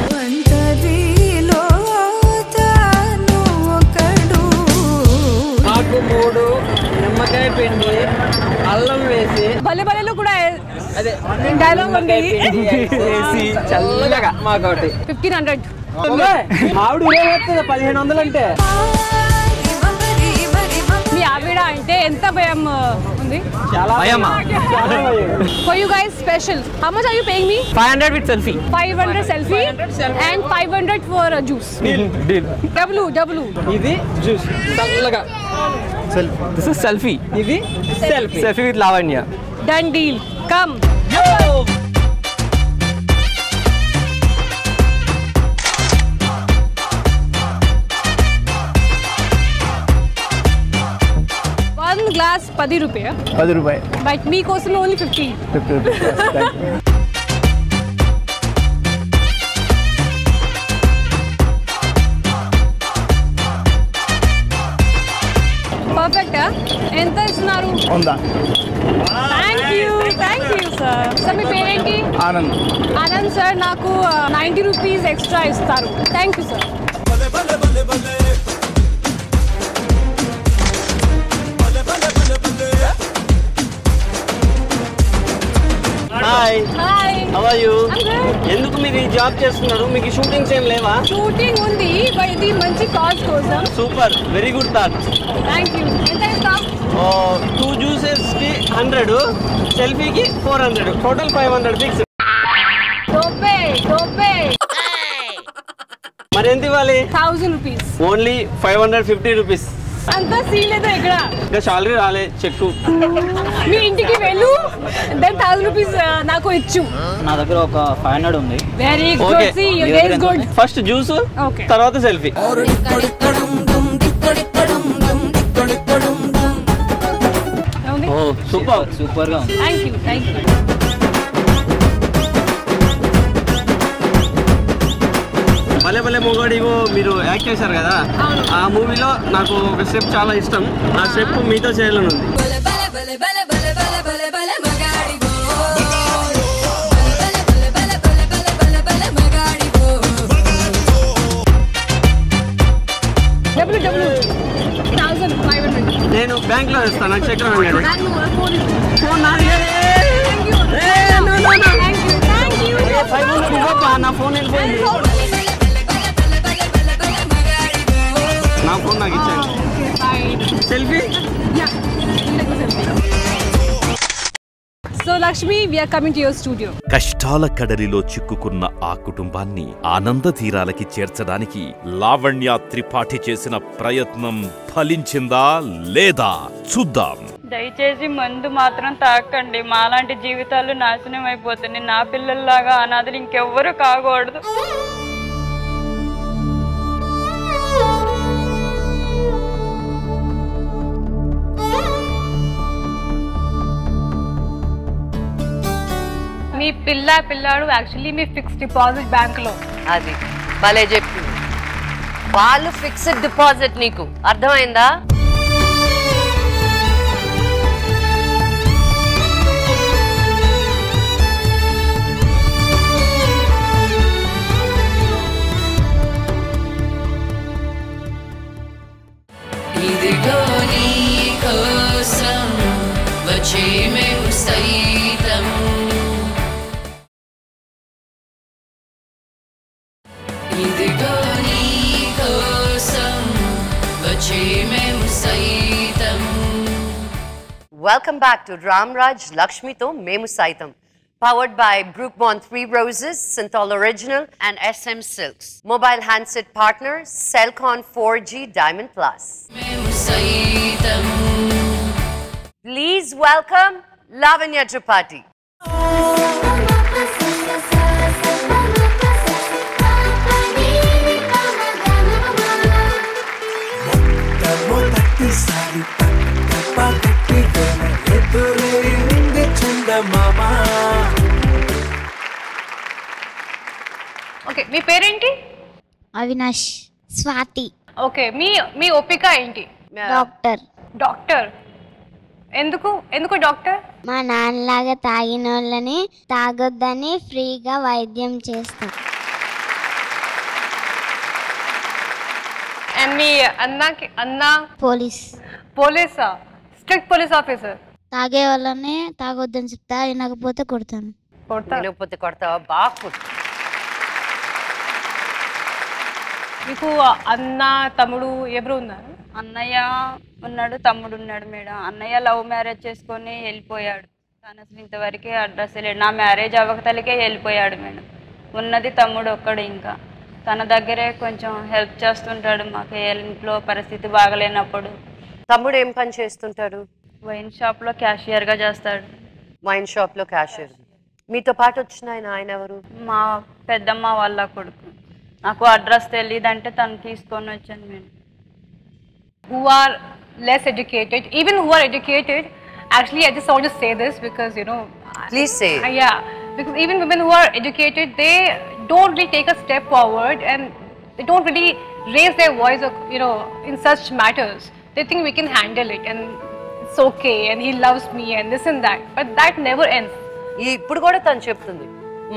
ఆకు 3 నిమ్మకాయ పిండి అల్లం వేసి భలే భలేలో కూడా అదే డైలాగ్ ఉంది. వేసి చల్లగా మాకోటి 1500. ఆవిడ వేస్తుంది 1500 అంటే. మీ ఆవిడ అంటే ఎంత భయం ఉంది? చాలా భయమా? For you guys special. How much are you paying me? 500 with selfie. 500 selfie and 500 for juice. Deal. Double. ఇది జ్యూస్ చల్లగా. This is selfie. ఇది selfie. Selfie with Lavanya. Done deal. Come. Yo! One glass 10 rupees. 10 రూపాయలు. But me కోసం only 50. 50 rupees. Thank you. Perfect. ఎంత ఇస్తున్నారు? ఉందా? Thank you sir. Sir మీ పేరేంటి? ఆనంద్. ఆనంద్ సార్ నాకు 90 rupees extra ఇస్తారు. Thank you sir. Hi. Hi. How are you? I'm good. ఎందుకు మీరు ఈ జాబ్ చేస్తున్నారు, మీకు షూటింగ్స్ ఏం లేవా? షూటింగ్ ఉంది, బట్ ఇది మంచి కాజ్ కోసం. Super, very good thought. Thank you. ఎంత ఇస్తాం? 2 జ్యూసెస్కి 100, సెల్ఫీకి 400, టోటల్ 500 ఫిక్స్. మరి ఎంత ఇవ్వాలి? 1000 రూపీస్. Only 550 rupees. అంతా సీన్ లేదా ఇక్కడ? ఇంకా శాలరీ రాలే, చెక్కు. మీ ఇంటికి వెళ్ళు, దెన్ 1000 రూపీస్ నాకు ఇచ్చు. నా దగ్గర ఒక 500 ఉంది. Very good. See you days good. First juice, తర్వాత సెల్ఫీ. ఓ సూపర్, సూపర్ గా ఉంది. Thank you. భలే భలే మొగాడు, ఇగో మీరు యాక్ట్ చేశారు కదా, ఆ మూవీలో నాకు ఒక స్టెప్ చాలా ఇష్టం. ఆ స్టెప్ మీతో చేయాలని ఉంది. నేను బ్యాంక్ లో ఇస్తాను, నాకు చక్రం అండి. నా ఫోన్ వెళ్ళిపోయింది. నా ఫోన్ నాకు ఇచ్చాను. Selfie. So Lakshmi, we are coming to your studio. కష్టాల కడలిలో చిక్కుకున్న ఆ కుటుంబాన్ని ఆనంద తీరాలకి చేర్చడానికి లావణ్య త్రిపాఠి చేసిన ప్రయత్నం ఫలించిందా లేదా చూద్దాం. దయచేసి మందు మాత్రం తాకండి, మాలాంటి జీవితాలు నాశనం అయిపోతుంది. నా పిల్లల్లాగా అనాథలు ఇంకెవ్వరూ కాకూడదు. మీ పిల్లాడు యాక్చువల్లీ మీ ఫిక్స్డ్ డిపాజిట్ బ్యాంక్ లో. అది భలే చెప్పి, వాళ్ళు ఫిక్స్డ్ డిపాజిట్. నీకు అర్థమైందా? ఇదిగో నీ కోసం వచ్చే మేము సైతం, ఇదిగో నీ కోసం వచ్చే మేము సైతం. Welcome back to Ramraj Lakshmi to Memu Saitam. Powered by Brookbond 3 Roses, Synthol Original and SM Silks. Mobile handset partner, Cellcon 4G Diamond Plus. Please welcome Lavanya Tripathi. Okay, మీ పేరేంటి? అవినాష్. స్వాతి. ఓకే, మీ ఒప్పిక ఏంటి? డాక్టర్. ఎందుకు డాక్టర్? మా నాన్నలాగా తాగిన వాళ్ళని తాగొద్దని ఫ్రీగా వైద్యం చేస్తాం. అండ్ మీ అన్న పోలీసా? Strict police officer. తాగే వాళ్ళని తాగొద్దని చెప్తా, వినకపోతే కొడతాను. వినకపోతే కొడతావా? బాగా. మీకు అన్న తమ్ముడు ఎవరు ఉన్నారు? అన్నయ్య ఉన్నాడు, తమ్ముడు ఉన్నాడు మేడం. అన్నయ్య లవ్ మ్యారేజ్ చేసుకొని వెళ్ళిపోయాడు. తను అసలు ఇంతవరకే అడ్రస్ లేడు. నా మ్యారేజ్ అవకతలకే వెళ్ళిపోయాడు మేడం. ఉన్నది తమ్ముడు ఒక్కడు. ఇంకా తన దగ్గరే కొంచెం హెల్ప్ చేస్తుంటాడు మాకు ఇంట్లో పరిస్థితి బాగలేనప్పుడు. తమ్ముడు ఏం పని చేస్తుంటాడు? వైన్ షాప్లో క్యాషియర్గా చేస్తాడు. వైన్ షాప్లో క్యాషియర్. మీతో పాటు వచ్చిన ఆయన ఎవరు? మా పెద్దమ్మ వాళ్ళ కొడుకు. నాకు అడ్రస్ తెలియదంటే తను తీసుకొని వచ్చాను నేను. Who are less educated, even who are educated, actually I just want to say this because please say. Yeah, because even women who are educated, they don't really take a step forward and they don't really raise their voice, in such matters. They think we can handle it and it's okay and he loves me and this and that, but that never ends. ఇప్పుడు కూడా తను చెప్తుంది,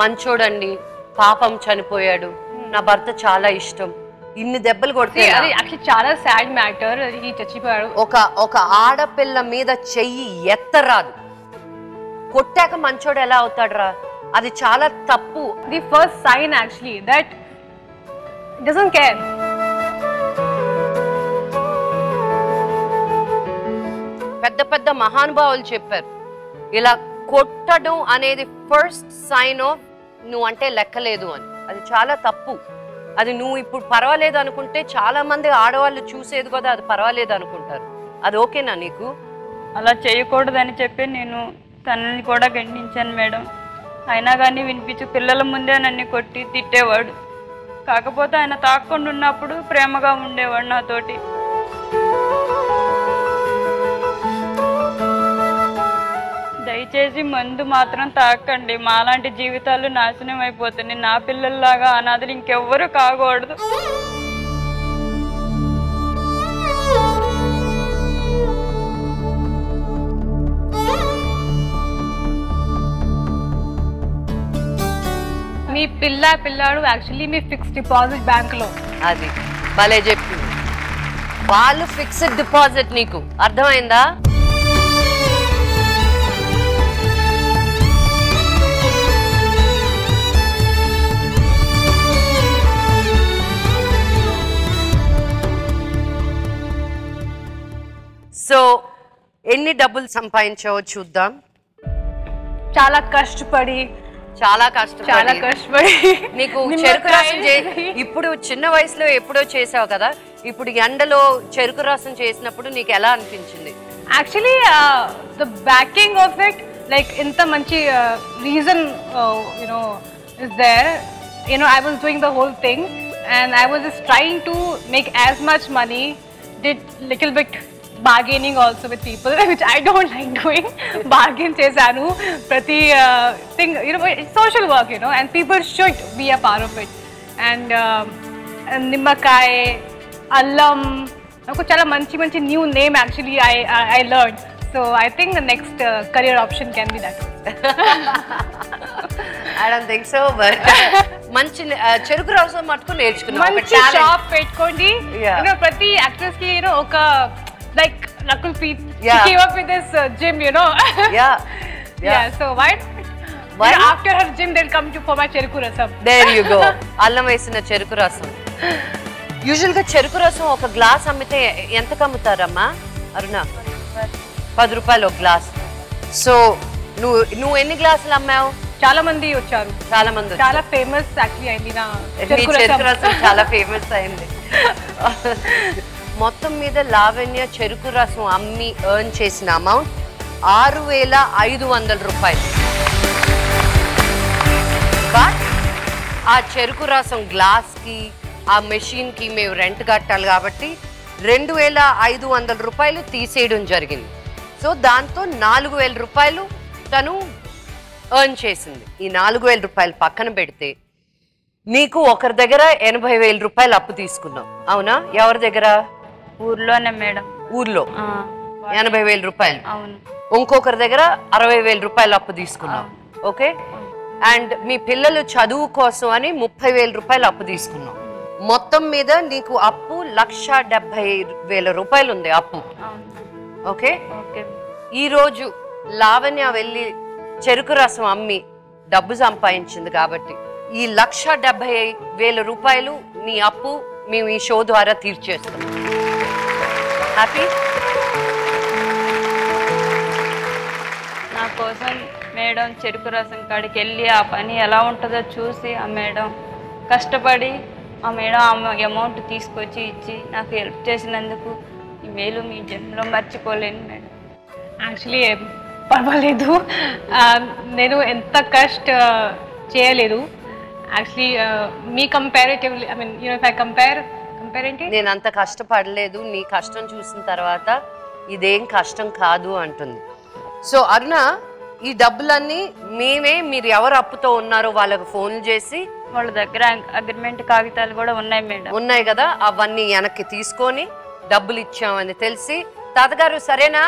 మంచోడండి, పాపం చనిపోయాడు, నా భర్త చాలా ఇష్టం, ఇన్ని దెబ్బలు కొడితే. అది యాక్చువల్లీ చాలా సాడ్ మ్యాటర్. అది చచ్చిపోయాడు. ఒక ఆడపిల్ల మీద చెయ్యి ఎత్తరాదు. కొట్టాక మంచోడు ఎలా అవుతాడు రా? అది చాలా తప్పు. The first sign actually that doesn't care. పెద్ద పెద్ద మహానుభావులు చెప్పారు, ఇలా కొట్టడం అనేది ఫస్ట్ సైన్ ఆఫ్ నువ్వు అంటే లెక్కలేదు అని. అది చాలా తప్పు. అది నువ్వు ఇప్పుడు పర్వాలేదు అనుకుంటే చాలా మంది ఆడవాళ్ళు చూసేది కదా అది పర్వాలేదు అనుకుంటారు. అది ఓకేనా నీకు? అలా చేయకూడదని చెప్పి నేను తనని కూడా గండించాను మేడం. అయినా కానీ వినిపించు పిల్లల ముందే నన్ను కొట్టి తిట్టేవాడు. కాకపోతే ఆయన తాకుండా ఉన్నప్పుడు ప్రేమగా ఉండేవాడు నాతోటి. దయచేసి మందు మాత్రం తాకండి, మాలాంటి జీవితాలు నాశనం అయిపోతుంది. నా పిల్లల్లాగా అనాథలు ఇంకెవ్వరూ కాకూడదు. మీ పిల్లాడు యాక్చువల్లీ మీ ఫిక్స్డ్ డిపాజిట్ బ్యాంకులో. అది భలే చెప్పి వాళ్ళు ఫిక్స్డ్ డిపాజిట్. నీకు అర్థమైందా? సో ఎన్ని డబ్బులు సంపాదించావో చూద్దాం. చాలా కష్టపడి నీకు చెరుకు రసం ఇప్పుడు చిన్న వయసులో ఎప్పుడో చేసావు కదా, ఇప్పుడు ఎండలో చెరుకు రసం చేసినప్పుడు నీకు ఎలా అనిపించింది? Actually the backing of it like ఇంత మంచి reason is there. I was doing the whole thing and I was just trying to make as much money, did little bit bargaining also with people, which I don't like doing. Bargain chesanu prati thing, it's social work, and people should be a part of it. And nimmakai, allam, naku chala manchi new name actually I learned. So I think the next career option can be that. I don't think so, but మంచి చెరుకు రసం మట్టుకు నేర్చుకున్నావు. మంచి షాప్ పెట్టుకోండి. ప్రతి యాక్టర్స్ కి ఒక like Nakul Preet, she came up with this gym, yeah. So why after her gym they'll come to for my చెరుకు రసం. There you go. అల్లం వేసిన చెరుకు రసం. యూజువల్ గా చెరుకు రసం ఒక గ్లాస్ అమ్మితే ఎంతకు అమ్ముతారమ్మా అరుణ? 10 రూపాయలు ఒక గ్లాస్. సో నువ్వు ఎన్ని గ్లాసులు అమ్మావు? చాలా మంది వచ్చారు. చాలా ఫేమస్ యాక్చువల్లీ అయింది నా చెరుకు రసం. చాలా ఫేమస్ అయింది. మొత్తం మీద లావణ్య చెరుకు రసం అమ్మి ఎర్న్ చేసిన అమౌంట్ 6,500 రూపాయలు. బట్ ఆ చెరుకు రసం గ్లాస్కి ఆ మెషిన్కి మేము రెంట్ కట్టాలి కాబట్టి 2,500 రూపాయలు తీసేయడం జరిగింది. సో దాంతో 4,000 రూపాయలు తను ఎర్న్ చేసింది. ఈ 4,000 రూపాయలు పక్కన పెడితే నీకు ఒకరి దగ్గర 80,000 రూపాయలు అప్పు తీసుకున్నావు, అవునా? ఎవరి దగ్గర? ఊర్లోనే మేడం. ఊర్లో 80,000 రూపాయలు. అవును. ఇంకొకరి దగ్గర 60,000 రూపాయలు అప్పు తీసుకున్నావు. ఓకే. అండ్ మీ పిల్లలు చదువు కోసం అని 30,000 రూపాయలు అప్పు తీసుకున్నావు. మొత్తం మీద నీకు అప్పు 1,70,000 రూపాయలు ఉంది అప్పు. ఓకే. ఈ రోజు లావణ్య వెళ్ళి చెరుకు రసం అమ్మి డబ్బు సంపాదించింది కాబట్టి ఈ 1,70,000 రూపాయలు నీ అప్పు మేము ఈ షో ద్వారా తీర్చేస్తాం. హ్యాపీ? నా కోసం మేడం చెరుకు రసం కాడికి వెళ్ళి ఆ పని ఎలా ఉంటుందో చూసి ఆ మేడం కష్టపడి ఆ మేడం అమౌంట్ తీసుకొచ్చి ఇచ్చి నాకు హెల్ప్ చేసినందుకు ఈ మేలు మీ జన్మలో మర్చిపోలేను మేడం. యాక్చువల్లీ పర్వాలేదు, నేను ఎంత చేయలేదు actually me comparatively. I mean if I compare ఏంటి, నేను అంత కష్టపడలేదు, నీ కష్టం చూసిన తర్వాత ఇదేం కష్టం కాదు అంటుంది. సో అరుణ, ఈ డబ్బులన్నీ మీరు ఎవరు అప్పుతో ఉన్నారో వాళ్ళకు ఫోన్ చేసి వాళ్ళ దగ్గర అగ్రిమెంట్ కాగితాలు కూడా ఉన్నాయి మేడం. ఉన్నాయి కదా, అవన్నీ వెనక్కి తీసుకొని డబ్బులు ఇచ్చామని తెలిసి తాతగారు సరేనా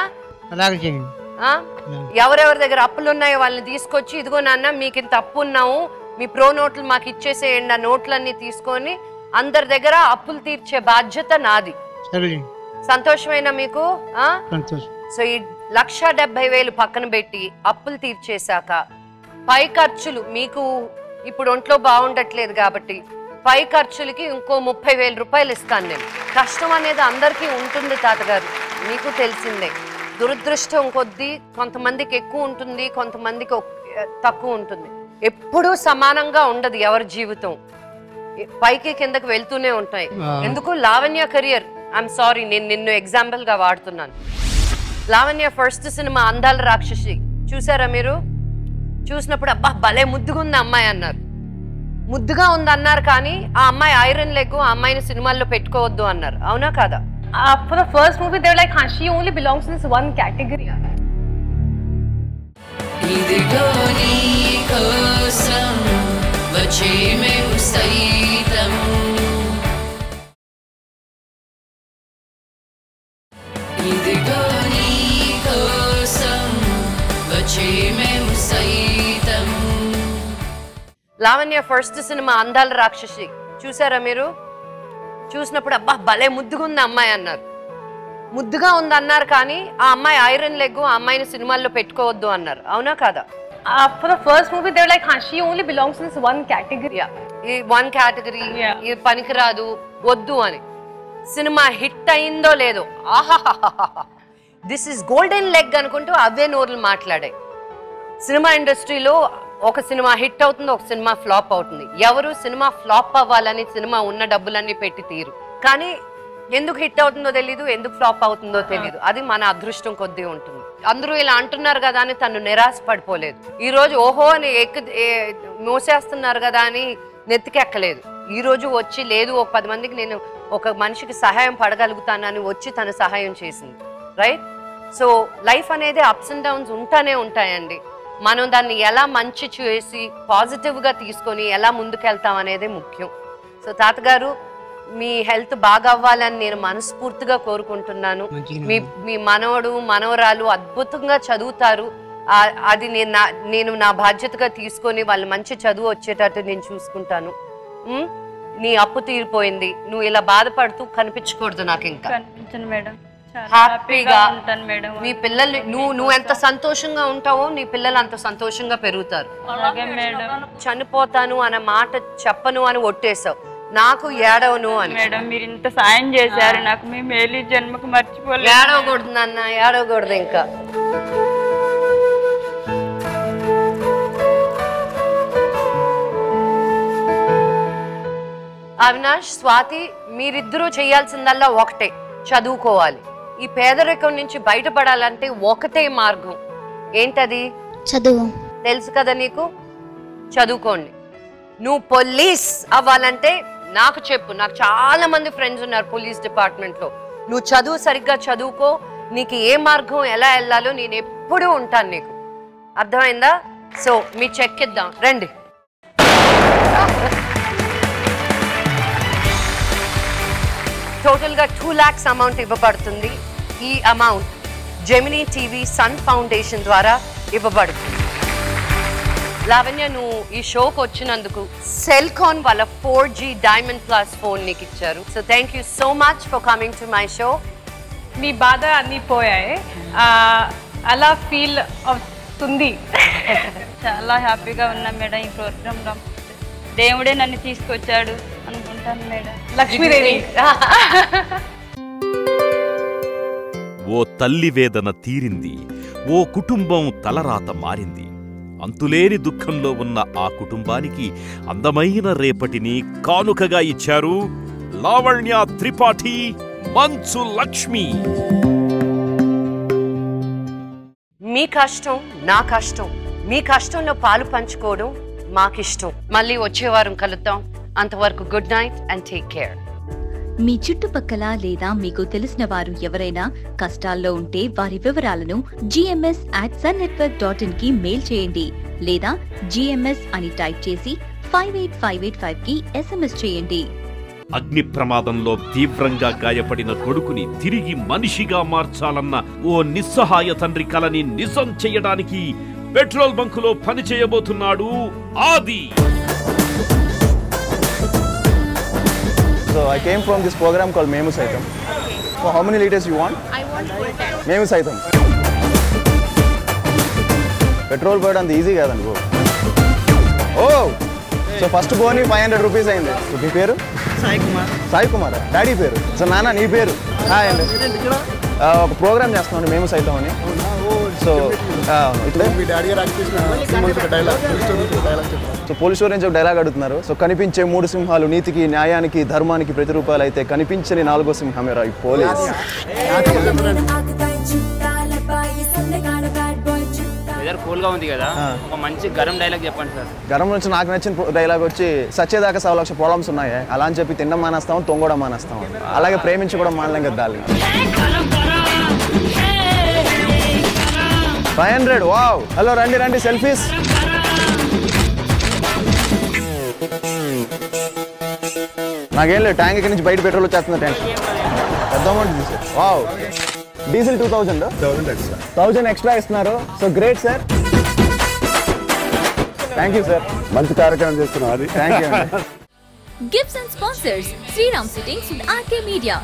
ఎవరెవరి దగ్గర అప్పులు ఉన్నాయో వాళ్ళని తీసుకొచ్చి ఇదిగో నాన్న మీకు ఇంత అప్పు ఉన్నాము, మీ ప్రో నోట్లు మాకు ఇచ్చేసేయండి. ఆ నోట్లన్నీ తీసుకొని అందరి దగ్గర అప్పులు తీర్చే బాధ్యత నాది. సంతోషమైనా మీకు? సో ఈ 1,70,000 పక్కన పెట్టి అప్పులు తీర్చేశాక పై ఖర్చులు మీకు ఇప్పుడు ఒంట్లో బాగుండట్లేదు కాబట్టి పై ఖర్చులకి ఇంకో 30,000 రూపాయలు ఇస్తాను నేను. కష్టం అనేది అందరికీ ఉంటుంది తాతగారు, మీకు తెలిసిందే. దురదృష్టం కొద్దీ కొంతమందికి ఎక్కువ ఉంటుంది, కొంతమందికి తక్కువ ఉంటుంది. ఎప్పుడూ సమానంగా ఉండదు ఎవరి జీవితం, పైకి కిందకి వెళ్తూనే ఉంటాయి. ఎందుకు లావణ్య కెరియర్, ఐఎమ్ సారీ నేను నిన్ను ఎగ్జాంపుల్ గా వాడుతున్నాను. లావణ్య ఫస్ట్ సినిమా అందాల రాక్షసి చూసారా మీరు? చూసినప్పుడు అబ్బా భలే ముద్దుగా ఉంది అమ్మాయి అన్నారు. ముద్దుగా ఉంది అన్నారు కానీ ఆ అమ్మాయి ఐరన్ లెగ్, ఆ అమ్మాయిని సినిమాల్లో పెట్టుకోవద్దు అన్నారు. అవునా కదా? For the first movie they were like, she only belongs to this one category. ఇదిగో నీ కోసం వచ్చే మేము సైతం, ఇదిగో నీ కోసం వచ్చే మేము సైతం. లావణ్య ఫస్ట్ సినిమా అందాల రాక్షసి చూసారా మీరు? చూసినప్పుడు అబ్బా భలే ముద్దుగా ఉంది అమ్మాయి అన్నారు. ముద్దుగా ఉంది అన్నారు కానీ ఆ అమ్మాయి ఐరన్ లెగ్, ఆ అమ్మాయిని సినిమాల్లో పెట్టుకోవద్దు అన్నారు. అవునా కదా? For the first movie they were like, she only belongs to this one category. ఈ వన్ కేటగిరీ, ఇది పనికిరాదు వద్దు అని. సినిమా హిట్ అయిందో లేదో ఆహాహాహా దిస్ ఇస్ గోల్డెన్ లెగ్ అనుకుంటూ అవే నోర్లు మాట్లాడాయి. సినిమా ఇండస్ట్రీలో ఒక సినిమా హిట్ అవుతుంది, ఒక సినిమా ఫ్లాప్ అవుతుంది. ఎవరు సినిమా ఫ్లాప్ అవ్వాలని సినిమా ఉన్న డబ్బులన్నీ పెట్టి తీరు. కానీ ఎందుకు హిట్ అవుతుందో తెలీదు, ఎందుకు ఫ్లాప్ అవుతుందో తెలీదు. అది మన అదృష్టం కొద్దీ ఉంటుంది. అందరూ ఇలా అంటున్నారు కదా అని తను నిరాశ పడిపోలేదు. ఈ రోజు ఓహో అని మోసేస్తున్నారు కదా అని నెత్తికెక్కలేదు. ఈ రోజు వచ్చి లేదు ఒక 10 మందికి నేను ఒక మనిషికి సహాయం పడగలుగుతానని వచ్చి తను సహాయం చేసింది. రైట్? సో లైఫ్ అనేది అప్స్ అండ్ డౌన్స్ ఉంటానే ఉంటాయండి. మనం దాన్ని ఎలా మంచి చేసి పాజిటివ్గా తీసుకొని ఎలా ముందుకెళ్తాం అనేది ముఖ్యం. సో తాతగారు మీ హెల్త్ బాగా అవ్వాలని నేను మనస్ఫూర్తిగా కోరుకుంటున్నాను. మీ మనవడు మనవరాలు అద్భుతంగా చదువుతారు. అది నేను నా బాధ్యతగా తీసుకొని వాళ్ళు మంచి చదువు వచ్చేటట్టు నేను చూసుకుంటాను. నీ అప్పు తీరిపోయింది, నువ్వు ఇలా బాధపడుతూ కనిపించకూడదు నాకు ఇంకా. హ్యాపీగా మీ పిల్లలు నువ్వు ఎంత సంతోషంగా ఉంటావో నీ పిల్లలు అంత సంతోషంగా పెరుగుతారు. చనిపోతాను అన్న మాట చెప్పను అని ఒట్టేశావు, నాకు ఏడవను అని. మేడం మీరు ఇంత సాయం చేశారు నాకు, మీ మేలు జన్మకు మర్చిపోలేదు. ఏడవకూడదు నాన్న, ఏడవకూడదు ఇంకా. అవినాష్, స్వాతి మీరిద్దరూ చేయాల్సిందల్లా ఒకటే, చదువుకోవాలి. ఈ పేదరికం నుంచి బయటపడాలంటే ఒకటే మార్గం. ఏంటది? చదువు. తెలుసు కదా నీకు? చదువుకోండి. నువ్వు పోలీస్ అవ్వాలంటే నాకు చెప్పు, నాకు చాలా మంది ఫ్రెండ్స్ ఉన్నారు పోలీస్ డిపార్ట్మెంట్లో. నువ్వు చదువు, సరిగ్గా చదువుకో. నీకు ఏ మార్గం ఎలా వెళ్ళాలో నేను ఎప్పుడూ ఉంటాను నీకు. అర్థమైందా? సో మీ చెక్ ఇద్దాం రండి. టోటల్గా 2 lakhs అమౌంట్ ఇవ్వబడుతుంది. ఈ amount Gemini TV Sun foundation ద్వారా ఇవ్వబడుతుంది. లావణ్య, నువ్వు ఈ షోకి వచ్చినందుకు సెల్కాన్ వాళ్ళ 4G డైమండ్ ప్లస్ ఫోన్ నీకు ఇచ్చారు. So thank you so much for coming to my show. మీ బాధ అన్నీ పోయాయి, అలా ఫీల్ అవుతుంది. చాలా హ్యాపీగా ఉన్నాం మేడం. ఈ ప్రోగ్రాంలో దేవుడే నన్ను తీసుకొచ్చాడు అనుకుంటాను మేడం. లక్ష్మీదేవి. ఓ తల్లి వేదన తీరింది, ఓ కుటుంబం తలరాత మారింది. అంతులేని దుఃఖంలో ఉన్న ఆ కుటుంబానికి అందమైన రేపటిని కానుకగా ఇచ్చారు లావణ్య త్రిపాఠి, మంచు లక్ష్మి. మీ కష్టం నా కష్టం, మీ కష్టంలో పాలు పంచుకోవడం మాకిష్టం. మళ్ళీ వచ్చే వారం కలుద్దాం. అంతవరకు good night and take care. మీ చుట్టుపక్కల లేదా మీకు తెలిసిన వారు ఎవరైనా కష్టాల్లో ఉంటే వారి వివరాలను gms@sunnetwork.in కి మెయిల్ చేయండి లేదా GMS అని టైప్ చేసి 58585 కి SMS చేయండి. అగ్ని ప్రమాదంలో తీవ్రంగా గాయపడిన కొడుకుని తిరిగి మనిషిగా మార్చాలన్న ఓ నిస్సహాయ తండ్రి కలని నిజం చేయడానికి పెట్రోల్ బంకులో పనిచేయబోతున్నాడు ఆది. So I came from this program called Memu Saitam. So how many liters you want? I want 10. Memu Saitam. Petrol పోయడం అంత ఈజీ కాదండి. ఓ సో ఫస్ట్ బోని 500 రూపీస్ అయింది. సో మీ పేరు? సాయి కుమార్. డాడీ పేరు? సో నాన్న నీ పేరు? హాయ్ అండి. ఒక ప్రోగ్రామ్ చేస్తున్నాం మేము సైతం అని. సో సో పోలీస్ స్టోరీ నుంచి ఒక డైలాగ్ అడుగుతున్నారు. సో కనిపించే 3 సింహాలు నీతికి, న్యాయానికి, ధర్మానికి ప్రతిరూపాలు అయితే కనిపించని 4వ సింహమేరా ఈ పోలీస్. వెదర్ కూల్గా ఉంది కదా, ఒక మంచి గరం డైలాగ్ చెప్పండి సార్. గరం నుంచి నాకు నచ్చిన డైలాగ్ వచ్చి సచ్చేదాకా 100 లక్ష ప్రాబ్లమ్స్ ఉన్నాయి, అలా అని చెప్పి తినడం మానేస్తాం, తొంగడం మానేస్తాం, అలాగే ప్రేమించుకోవడం మానలేం కదా డార్లింగ్. 500. వావ్. హలో రండి రండి సెల్ఫీస్. నాకేం లేదు, ట్యాంక్ ఇక్కడ నుంచి బయట పెట్రోల్ వచ్చేస్తుంది. ట్యాంక్ పెద్ద amount sir. Wow. Diesel 1000 extra ఇస్తున్నారు. So great sir. Thank you sir. మంచి కార్యక్రమం చేస్తున్నారు. Thank you. Gifts and sponsors Sriram Sittings with RK Media.